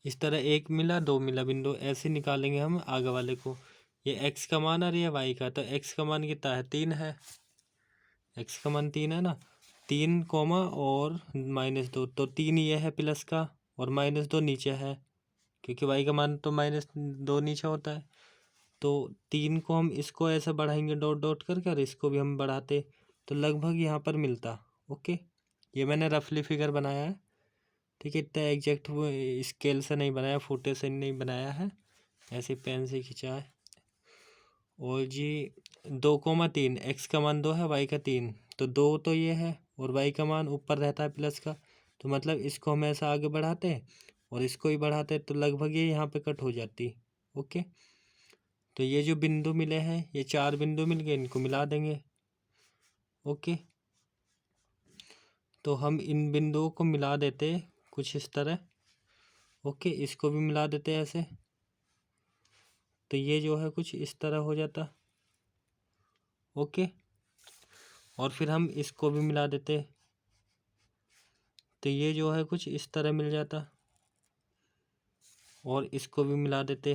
इस तरह 1 मिला 2 मिला बिंदु, ऐसे निकालेंगे हम आगे वाले को। ये एक्स का मान आ रही है वाई का, तो एक्स का मान कितना है, 3 है। एक्स का मान 3 है ना, 3 कोमा और -2, तो 3 ये है प्लस का, और -2 नीचे है, क्योंकि वाई का मान तो -2 नीचे होता है। तो 3 को हम इसको ऐसे बढ़ाएंगे डॉट डॉट करके, और इसको भी हम बढ़ाते, तो लगभग यहाँ पर मिलता। ओके, ये मैंने रफली फिगर बनाया है, ठीक है। इतना एग्जैक्ट वो स्केल से नहीं बनाया, फुटे से नहीं बनाया है, ऐसे पेन से खिंचा है। और जी 2,3, एक्स का मान 2 है, वाई का 3, तो 2 तो ये है, और वाई का मान ऊपर रहता है प्लस का, तो मतलब इसको हम ऐसा आगे बढ़ाते हैं और इसको ही बढ़ाते, तो लगभग ये यहाँ पे कट हो जाती। ओके, तो ये जो बिंदु मिले हैं, ये 4 बिंदु मिल गए, इनको मिला देंगे। ओके, तो हम इन बिंदुओं को मिला देते कुछ इस तरह। ओके, इसको भी मिला देते ऐसे, तो ये जो है कुछ इस तरह हो जाता। ओके, और फिर हम इसको भी मिला देते, तो ये जो है कुछ इस तरह मिल जाता, और इसको भी मिला देते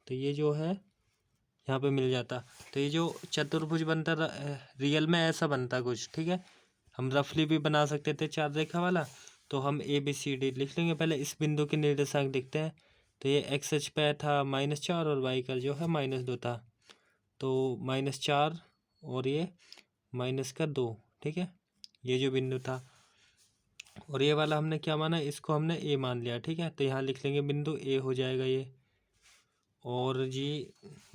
तो ये जो है यहाँ पे मिल जाता। तो ये जो चतुर्भुज बनता रियल में ऐसा बनता कुछ, ठीक है। हम रफली भी बना सकते थे 4 रेखा वाला। तो हम ABCD लिख लेंगे। पहले इस बिंदु के निर्देशांक देखते हैं। तो ये एक्स अक्ष पे था -4 और वाई का जो है -2 था। तो -4 और ये -2, ठीक है, ये जो बिंदु था। और ये वाला हमने क्या माना, इसको हमने A मान लिया, ठीक है। तो यहाँ लिख लेंगे बिंदु A हो जाएगा ये। और जी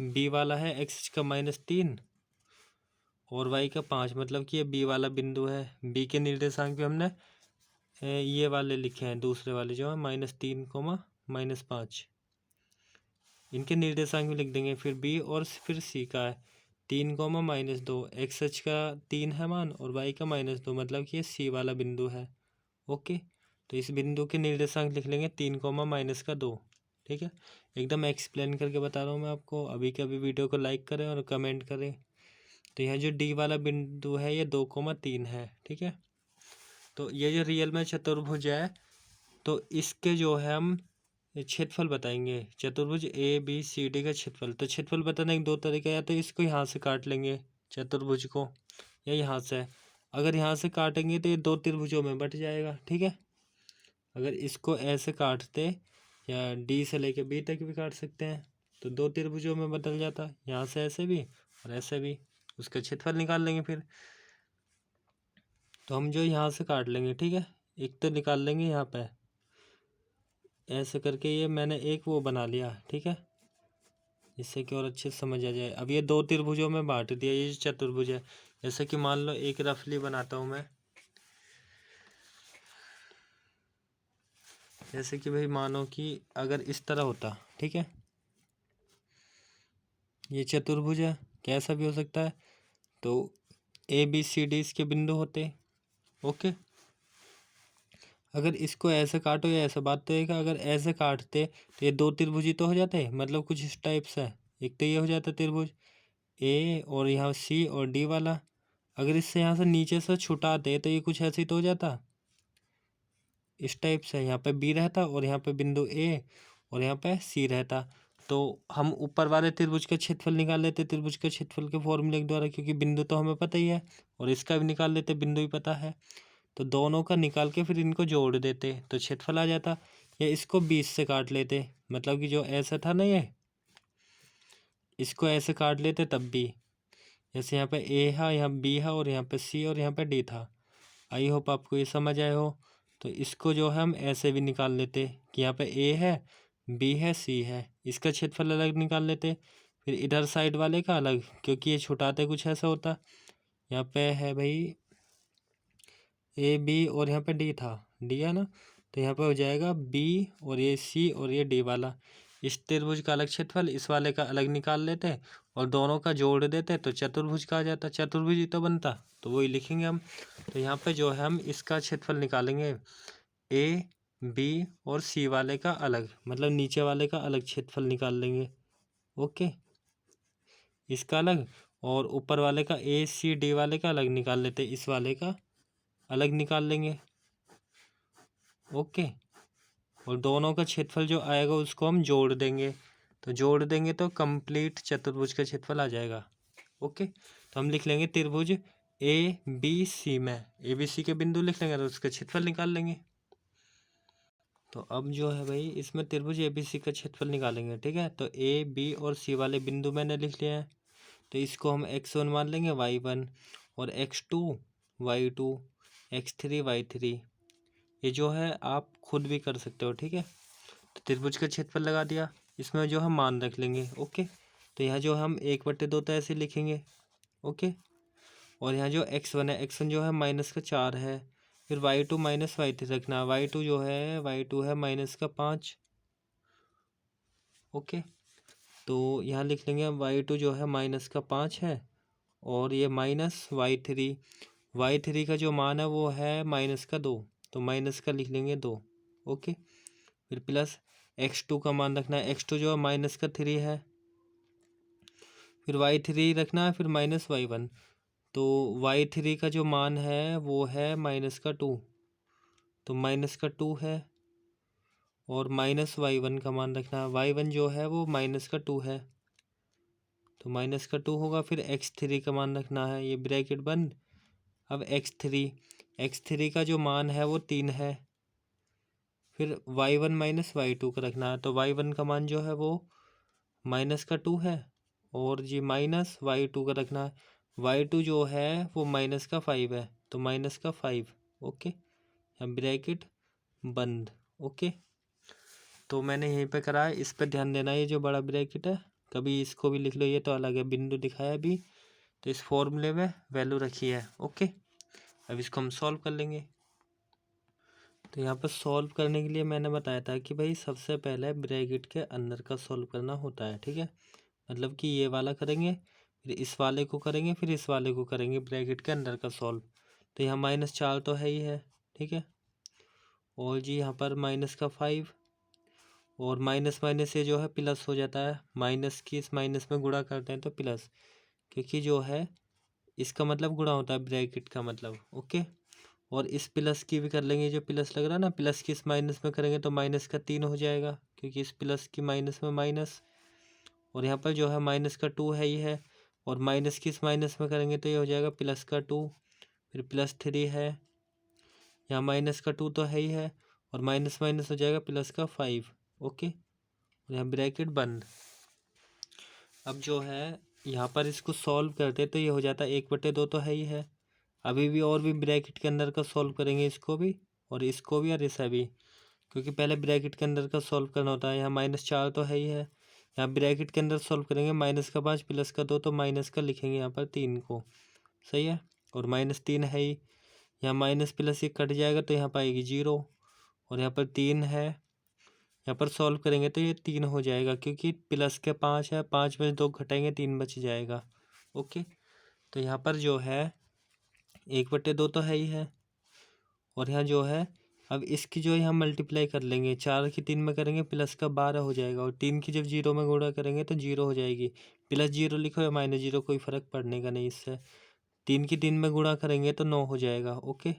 B वाला है एक्स का -3 और वाई का 5, मतलब कि ये B वाला बिंदु है। B के निर्देशांक भी हमने ये वाले लिखे हैं, दूसरे वाले जो है -3, -5, इनके निर्देशांक भी लिख देंगे। फिर B और फिर C का है 3, -2, एक्स अक्ष का 3 है मान और वाई का -2, मतलब कि ये C वाला बिंदु है। ओके, तो इस बिंदु के निर्देशांक लिख लेंगे 3, -2, ठीक है। एकदम एक्सप्लेन करके बता रहा हूँ मैं आपको। अभी के अभी वीडियो को लाइक करें और कमेंट करें। तो यहाँ जो D वाला बिंदु है ये 2, 3 है, ठीक है। तो ये जो रियल में चतुर्भुज है, तो इसके जो है हम क्षेत्रफल बताएंगे। चतुर्भुज ABCD का क्षेत्रफल। तो क्षेत्रफल बताने के 2 तरीके, या तो इसको यहाँ से काट लेंगे चतुर्भुज को, या यहाँ से। अगर यहाँ से काटेंगे तो ये 2 त्रिभुजों में बट जाएगा, ठीक है। अगर इसको ऐसे काटते, या D से लेके B तक भी काट सकते हैं, तो 2 त्रिभुजों में बदल जाता, यहाँ से ऐसे भी और ऐसे भी। उसका क्षेत्रफल निकाल लेंगे फिर। तो हम जो यहाँ से काट लेंगे, ठीक है, एक तो निकाल लेंगे यहाँ पे ऐसे करके। ये मैंने एक वो बना लिया, ठीक है, जिससे कि और अच्छे से समझ आ जाए। अब ये 2 त्रिभुजों में बांट दिया, ये चतुर्भुज है। जैसे कि मान लो एक रफली बनाता हूँ मैं। जैसे कि भाई मानो कि अगर इस तरह होता, ठीक है, ये चतुर्भुज है, कैसा भी हो सकता है। तो ABCD इसके बिंदु होते। ओके, अगर इसको ऐसे काटो या ऐसे, बात तो एक, अगर ऐसे काटते तो ये 2 त्रिभुज तो हो जाते, मतलब कुछ इस टाइप से। एक तो ये हो जाता त्रिभुज A और यहाँ C और D वाला। अगर इससे यहाँ से नीचे से छुटाते तो ये कुछ ऐसे ही तो हो जाता, इस टाइप से। यहाँ पे B रहता और यहाँ पे बिंदु A और यहाँ पे C रहता। तो हम ऊपर वाले त्रिभुज का क्षेत्रफल निकाल लेते त्रिभुज के क्षेत्रफल के फॉर्मूले के द्वारा, क्योंकि बिंदु तो हमें पता ही है, और इसका भी निकाल लेते, बिंदु भी पता है। तो दोनों का निकाल के फिर इनको जोड़ देते तो क्षेत्रफल आ जाता। या इसको 20 से काट लेते, मतलब कि जो ऐसा था ना, ये इसको ऐसे काट लेते तब भी। जैसे यहाँ पे A है, यहाँ B है और यहाँ पे C और यहाँ पे D था। आई होप आपको ये समझ आए हो। तो इसको जो है हम ऐसे भी निकाल लेते कि यहाँ पे A है, B है, C है, इसका क्षेत्रफल अलग निकाल लेते। फिर इधर साइड वाले का अलग, क्योंकि ये छुटाते कुछ ऐसा होता। यहाँ पे है भाई AB और यहाँ पे D था, D है ना, तो यहाँ पे हो जाएगा B और ये C और ये D वाला। इस त्रिभुज का अलग क्षेत्रफल, इस वाले का अलग निकाल लेते और दोनों का जोड़ देते तो चतुर्भुज का आ जाता। चतुर्भुज ही तो बनता, तो वही लिखेंगे हम। तो यहाँ पे जो है हम इसका क्षेत्रफल निकालेंगे, A, B और C वाले का अलग, मतलब नीचे वाले का अलग क्षेत्रफल निकाल लेंगे। ओके, इसका अलग, और ऊपर वाले का ACD वाले का अलग निकाल लेते, इस वाले का अलग निकाल लेंगे। ओके, और दोनों का क्षेत्रफल जो आएगा उसको हम जोड़ देंगे। तो जोड़ देंगे तो कंप्लीट चतुर्भुज का क्षेत्रफल आ जाएगा। ओके, तो हम लिख लेंगे त्रिभुज ABC में ABC के बिंदु लिख लेंगे तो उसका क्षेत्रफल निकाल लेंगे। तो अब जो है भाई इसमें त्रिभुज ABC का क्षेत्रफल निकालेंगे, ठीक है। तो A, B और C वाले बिंदु मैंने लिख लिया है। तो इसको हम x1 मान लेंगे, y1 और x2 y2, x3 y3। ये जो है आप खुद भी कर सकते हो, ठीक है। तो त्रिभुज का क्षेत्रफल लगा दिया, इसमें जो हम मान रख लेंगे। ओके, तो यहाँ जो हम 1/2 तो ऐसे लिखेंगे। ओके, और यहाँ जो x1 है, x1 जो है -4 है। फिर y2 -y3 रखना, y2 जो है y2 है -5। ओके, तो यहाँ लिख लेंगे y2 जो है -5 है, और ये -y3 का जो मान है वो है -2, तो माइनस का लिख लेंगे 2। ओके, फिर प्लस x2 का मान रखना है, x2 जो है -3 है। फिर y3 रखना है, फिर -y1, तो y3 का जो मान है वो है -2, तो -2 है, और -y1 का मान रखना है। y1 जो है वो -2 है, तो -2 होगा। फिर x3 का मान रखना है, ये ब्रैकेट बंद। अब x3 का जो मान है वो 3 है। फिर y1 - y2 का रखना है, तो y1 का मान जो है वो -2 है, और जी -y2 का रखना है। y2 जो है वो -5 है, तो -5। ओके, अब ब्रैकेट बंद। ओके, तो मैंने यहीं पे करा है, इस पे ध्यान देना। ये जो बड़ा ब्रैकेट है, कभी इसको भी लिख लो, ये तो अलग है, बिंदु दिखाया अभी, तो इस फॉर्मूले में वैल्यू रखी है। ओके, अब इसको हम सॉल्व कर लेंगे। तो यहाँ पर सॉल्व करने के लिए मैंने बताया था कि भाई सबसे पहले ब्रैकेट के अंदर का सॉल्व करना होता है, ठीक है। मतलब कि ये वाला करेंगे, फिर इस वाले को करेंगे, फिर इस वाले को करेंगे, ब्रैकेट के अंदर का सॉल्व। तो यहाँ -4 तो है ही है, ठीक है। और जी यहाँ पर -5, और माइनस माइनस से जो है प्लस हो जाता है, माइनस की इस माइनस में गुणा करते हैं तो प्लस, क्योंकि जो है इसका मतलब गुणा होता है ब्रैकेट का मतलब। ओके, और इस प्लस की भी कर लेंगे, जो प्लस लग रहा है ना, प्लस की इस माइनस में करेंगे तो -3 हो जाएगा, क्योंकि इस प्लस की माइनस में माइनस। और यहाँ पर जो है -2 है ही है, और माइनस की इस माइनस में करेंगे तो ये हो जाएगा +2। फिर +3 है, यहाँ -2 तो है ही है, और माइनस माइनस हो जाएगा +5। ओके, और यहाँ ब्रैकेट बंद। अब जो है यहाँ पर इसको सॉल्व करते तो ये हो जाता है 1/2 तो है ही है। अभी भी और भी ब्रैकेट के अंदर का सॉल्व करेंगे, इसको भी और इसको भी और इसे भी, क्योंकि पहले ब्रैकेट के अंदर का सॉल्व करना होता है। यहाँ -4 तो है ही है, यहाँ ब्रैकेट के अंदर सॉल्व करेंगे, -5 +2, तो माइनस का लिखेंगे यहाँ पर 3 को, सही है। और -3 है ही, यहाँ माइनस प्लस ये कट जाएगा तो यहाँ पर आएगी 0, और यहाँ पर 3 है, यहाँ पर सॉल्व करेंगे तो ये 3 हो जाएगा, क्योंकि प्लस के 5 है, 5 में 2 घटाएंगे 3 बच जाएगा। ओके, तो यहाँ पर जो है 1/2 तो है ही है, और यहाँ जो है अब इसकी जो यहाँ मल्टीप्लाई कर लेंगे, 4 की 3 में करेंगे प्लस का 12 हो जाएगा, और 3 की जब 0 में गुणा करेंगे तो 0 हो जाएगी। +0 लिखो या -0 कोई फ़र्क पड़ने का नहीं इससे। 3 की 3 में गुणा करेंगे तो 9 हो जाएगा। ओके,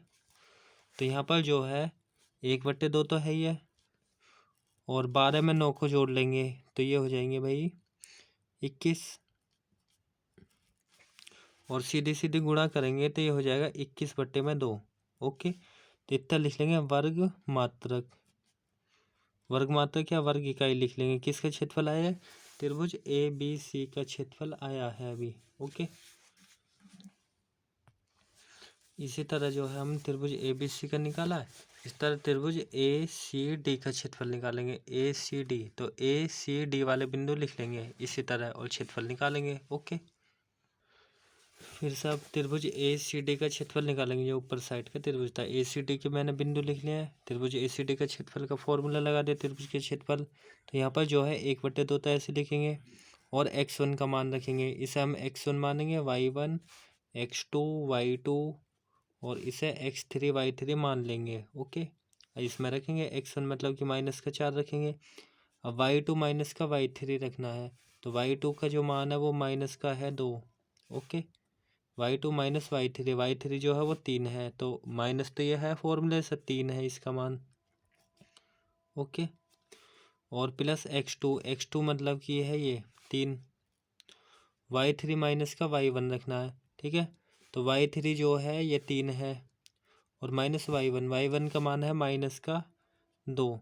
तो यहाँ पर जो है 1/2 तो है ही है, और 12 में 9 को जोड़ लेंगे तो ये हो जाएंगे भाई 21, और सीधी सीधी गुणा करेंगे तो ये हो जाएगा 21/2। ओके, तो इतना लिख लेंगे वर्ग मात्रक। वर्ग मात्रक या वर्ग इकाई लिख लेंगे। किसका क्षेत्रफल आया है? त्रिभुज ABC का क्षेत्रफल आया है अभी। ओके, इसी तरह जो है हम त्रिभुज ABC का निकाला है, इस तरह त्रिभुज ACD का क्षेत्रफल निकालेंगे। ACD, तो ACD वाले बिंदु लिख लेंगे इसी तरह, और क्षेत्रफल निकालेंगे। ओके, फिर से अब त्रिभुज ACD का क्षेत्रफल निकालेंगे। जो ऊपर साइड का त्रिभुज था ACD के, मैंने बिंदु लिख लिया है। त्रिभुज ACD का क्षेत्रफल का फॉर्मूला लगा दिया त्रिभुज के क्षेत्रफल। तो यहाँ पर जो है 1/2 तो ऐसे लिखेंगे, और x1 का मान रखेंगे। इसे हम x1 मानेंगे, y1 x2 y2, और इसे x3 y3 मान लेंगे। ओके, इसमें रखेंगे x1 मतलब कि -4 रखेंगे। अब y2 माइनस का y3 रखना है, तो y2 का जो मान है वो माइनस का है 2। ओके, y2 - y3 जो है वो 3 है, तो माइनस तो ये है फॉर्मूले से, 3 है इसका मान। ओके, और प्लस x2 मतलब कि ये है ये 3, y3 माइनस का y1 रखना है, ठीक है। तो y3 जो है ये 3 है, और माइनस y1 का मान है माइनस का 2।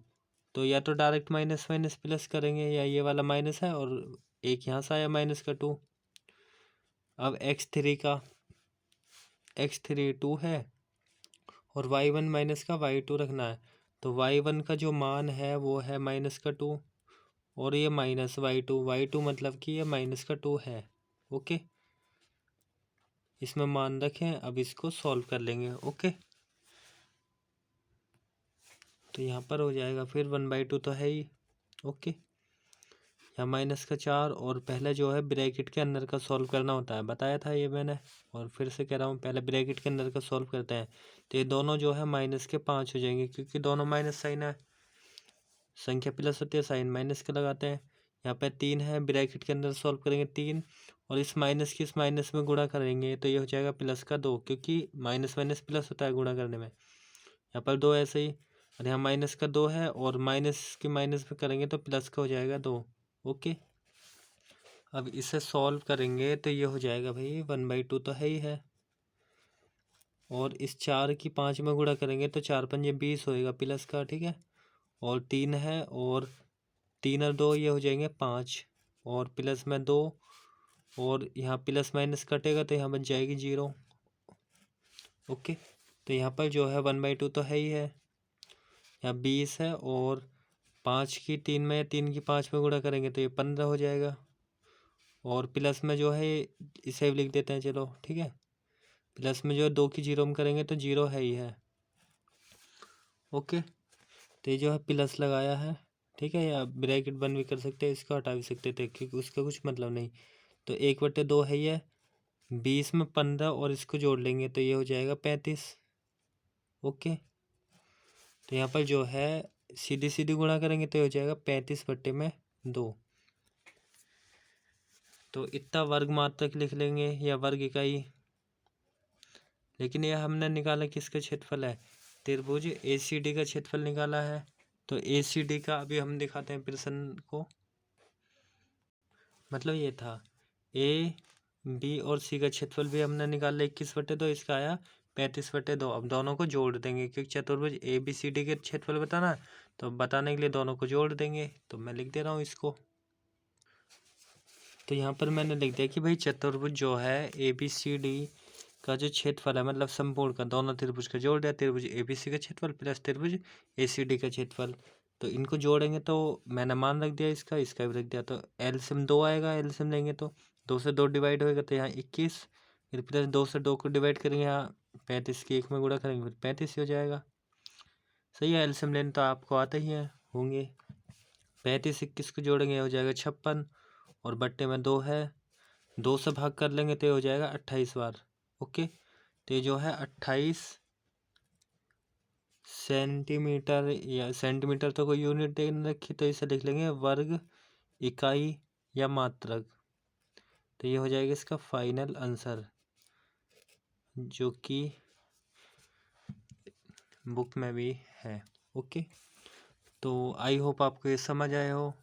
तो या तो डायरेक्ट माइनस माइनस प्लस करेंगे, या ये वाला माइनस है और एक यहाँ से आया -2। अब x3 2 है, और y1 माइनस का y2 रखना है। तो y1 का जो मान है वो है -2, और ये -y2 मतलब कि ये -2 है। ओके, इसमें मान रखें, अब इसको सॉल्व कर लेंगे। ओके, तो यहाँ पर हो जाएगा फिर 1/2 तो है ही। ओके, यहाँ -4, और पहले जो है ब्रैकेट के अंदर का सॉल्व करना होता है, बताया था ये मैंने, और फिर से कह रहा हूँ, पहले ब्रैकेट के अंदर का सॉल्व करते हैं। तो ये दोनों जो है -5 हो जाएंगे, क्योंकि दोनों माइनस साइन है, संख्या प्लस होती है, साइन माइनस का लगाते हैं। यहाँ पे 3 है, ब्रैकेट के अंदर सॉल्व करेंगे 3, और इस माइनस की इस माइनस में गुणा करेंगे तो ये हो जाएगा +2, क्योंकि माइनस माइनस प्लस होता है गुणा करने में। यहाँ पर 2 ऐसे ही, और यहाँ माइनस का 2 है, और माइनस के माइनस में करेंगे तो प्लस का हो जाएगा 2। ओके, अब इसे सॉल्व करेंगे तो ये हो जाएगा भाई 1/2 तो है ही है, और इस 4 की 5 में गुणा करेंगे तो 4 पंजे 20 होएगा प्लस का, ठीक है। और 3 है, और 3 और 2 ये हो जाएंगे 5, और प्लस में 2, और यहाँ प्लस माइनस कटेगा तो यहाँ बच जाएगी 0। ओके, तो यहाँ पर जो है 1/2 तो है ही है, यहाँ 20 है, और 5 की 3 में, 3 की 5 में गुणा करेंगे तो ये 15 हो जाएगा, और प्लस में जो है इसे भी लिख देते हैं, चलो ठीक है। प्लस में जो है 2 की 0 में करेंगे तो 0 है ही है। ओके, तो ये जो है प्लस लगाया है, ठीक है, या ब्रैकेट बंद भी कर सकते हैं, इसको हटा भी सकते थे क्योंकि उसका कुछ मतलब नहीं। तो 1/2 है ही है, 20 में 15 और इसको जोड़ लेंगे तो ये हो जाएगा 35। ओके, तो यहाँ पर जो है सीधी सीधी गुणा करेंगे तो ये हो जाएगा 35/2। तो इतना वर्ग मात्रक लिख लेंगे या वर्ग इकाई। लेकिन ये हमने निकाला किसका क्षेत्रफल है, त्रिभुज ACD का क्षेत्रफल निकाला है। तो ACD का अभी हम दिखाते हैं प्रश्न को। मतलब ये था A, B और C का क्षेत्रफल भी हमने निकाला 21/2, इसका आया 35/2। अब दोनों को जोड़ देंगे क्योंकि चतुर्भुज ABCD के क्षेत्रफल बताना, तो बताने के लिए दोनों को जोड़ देंगे। तो मैं लिख दे रहा हूँ इसको। तो यहाँ पर मैंने लिख दिया कि भाई चतुर्भुज जो है ABCD का जो क्षेत्रफल है, मतलब संपूर्ण का, दोनों त्रिभुज का जोड़ दिया, त्रिभुज ABC का क्षेत्रफल प्लस त्रिभुज ACD का क्षेत्रफल। तो इनको जोड़ेंगे तो मैंने मान रख दिया, इसका इसका भी रख दिया, तो एलसीएम 2 आएगा। एलसीएम लेंगे तो 2 से 2 डिवाइड होएगा तो यहाँ 21, फिर प्लस 2 से 2 को डिवाइड करेंगे, यहाँ 35 की 1 में गुणा करेंगे फिर 35 ही हो जाएगा। सही है, एलसीएम लेने तो आपको आता ही है होंगे। 35 21 को जोड़ेंगे हो जाएगा 56, और बट्टे में 2 है, 2 से भाग कर लेंगे तो ये हो जाएगा 28 बार। ओके, तो ये जो है 28 सेंटीमीटर, या सेंटीमीटर तो कोई यूनिट दे रखी तो इसे लिख लेंगे वर्ग इकाई या मात्रक। तो ये हो जाएगा इसका फाइनल आंसर, जो कि बुक में भी है। ओके, तो आई होप आपको ये समझ आया हो।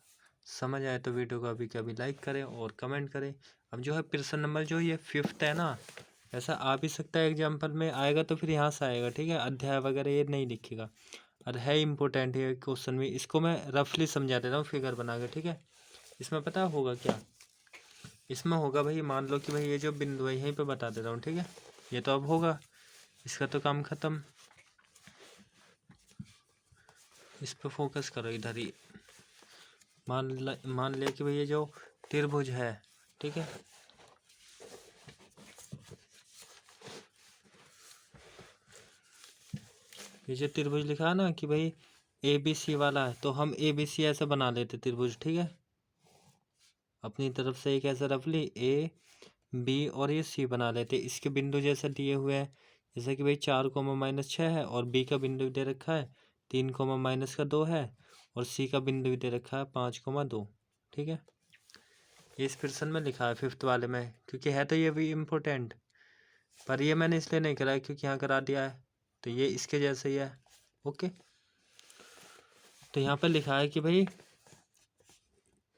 समझ आए तो वीडियो को अभी कभी लाइक करें और कमेंट करें। अब जो है प्रश्न नंबर जो ये 5th है ना, ऐसा आ भी सकता है एग्जाम्पल में, आएगा तो फिर यहाँ से आएगा, ठीक है। अध्याय वगैरह ये नहीं लिखेगा, और है इम्पोर्टेंट ये क्वेश्चन भी। इसको मैं रफली समझा दे रहा हूँ फिगर बना के, ठीक है। इसमें पता होगा क्या, इसमें होगा भाई, मान लो कि भाई ये जो बिंदु है यहीं पे बता दे रहा हूँ, ठीक है। ये तो अब होगा, इसका तो काम खत्म। इस पर फोकस करो, इधर ही। मान लिया कि भाई ये जो त्रिभुज है, ठीक है, ये जो त्रिभुज लिखा है ना कि भाई ABC वाला है, तो हम ABC ऐसे बना लेते त्रिभुज, ठीक है। अपनी तरफ से एक ऐसा रफली A, B और ये C बना लेते। इसके बिंदु जैसे दिए हुए हैं, जैसे कि भाई 4, -6 है, और B का बिंदु दे रखा है 3, -2 है, और C का बिंदु भी दे रखा है 5, 2। ठीक है, ये इस प्रश्न में लिखा है 5th वाले में, क्योंकि है तो ये भी इम्पोर्टेंट, पर ये मैंने इसलिए नहीं करा है क्योंकि यहाँ करा दिया है, तो ये इसके जैसे ही है। ओके, तो यहाँ पर लिखा है कि भाई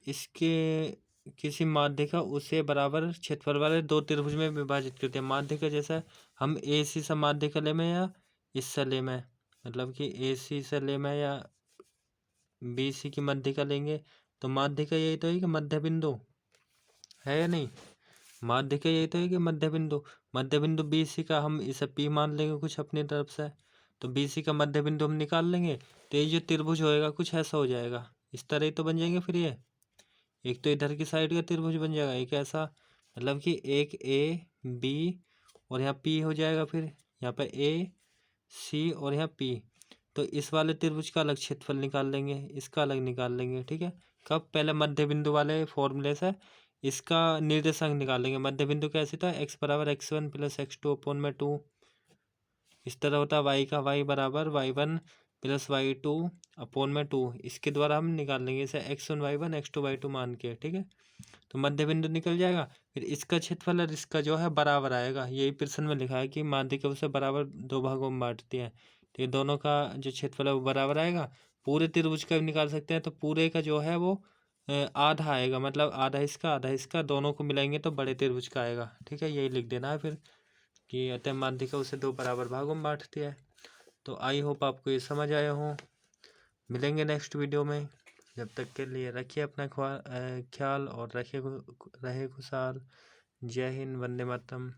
इसके किसी माध्य का उसे बराबर क्षेत्रफल वाले 2 त्रिभुज में विभाजित करते हैं। माध्य का जैसा हम AC से माध्य का ले में या इससे ले में, मतलब कि AC से ले में या BC की मध्य का लेंगे, तो माध्य का यही तो है कि मध्य बिंदु है या नहीं। माध्य का यही तो है कि मध्य बिंदु, मध्य बिंदु BC का हम इसे P मान लेंगे कुछ अपनी तरफ से, तो BC का मध्य बिंदु हम निकाल लेंगे, तो ये जो त्रिभुज होएगा कुछ ऐसा हो जाएगा, इस तरह ही तो बन जाएंगे। फिर ये एक तो इधर की साइड का त्रिभुज बन जाएगा एक ऐसा, मतलब कि एक AB और यहाँ P हो जाएगा, फिर यहाँ पर AC और यहाँ P। तो इस वाले त्रिभुज का अलग क्षेत्रफल निकाल लेंगे, इसका अलग निकाल लेंगे, ठीक है। कब, पहले मध्य बिंदु वाले फॉर्मूले से इसका निर्देशांक निकाल लेंगे। मध्य बिंदु कैसे था, x = x1 + x2/2। इस तरह होता है y का y = y1 + y2/2। इसके द्वारा हम निकाल लेंगे इसे x1 y1 x2 y2 मान के, ठीक है। तो मध्य बिंदु निकल जाएगा, फिर इसका क्षेत्रफल और इसका जो है बराबर आएगा। यही प्रश्न में लिखा है कि माध्यिका उसे बराबर 2 भागों में बांटती है, तो ये दोनों का जो क्षेत्रफल है वो बराबर आएगा। पूरे त्रिभुज का भी निकाल सकते हैं, तो पूरे का जो है वो आधा आएगा, मतलब आधा इसका दोनों को मिलाएंगे तो बड़े त्रिभुज का आएगा। ठीक है, यही लिख देना है फिर कि अतः माध्यिका उसे 2 बराबर भागों में बांटती है। तो आई होप आपको ये समझ आया हो। मिलेंगे नेक्स्ट वीडियो में, जब तक के लिए रखिए अपना ख्याल और रहे खुशहाल। जय हिंद, वंदे मातरम।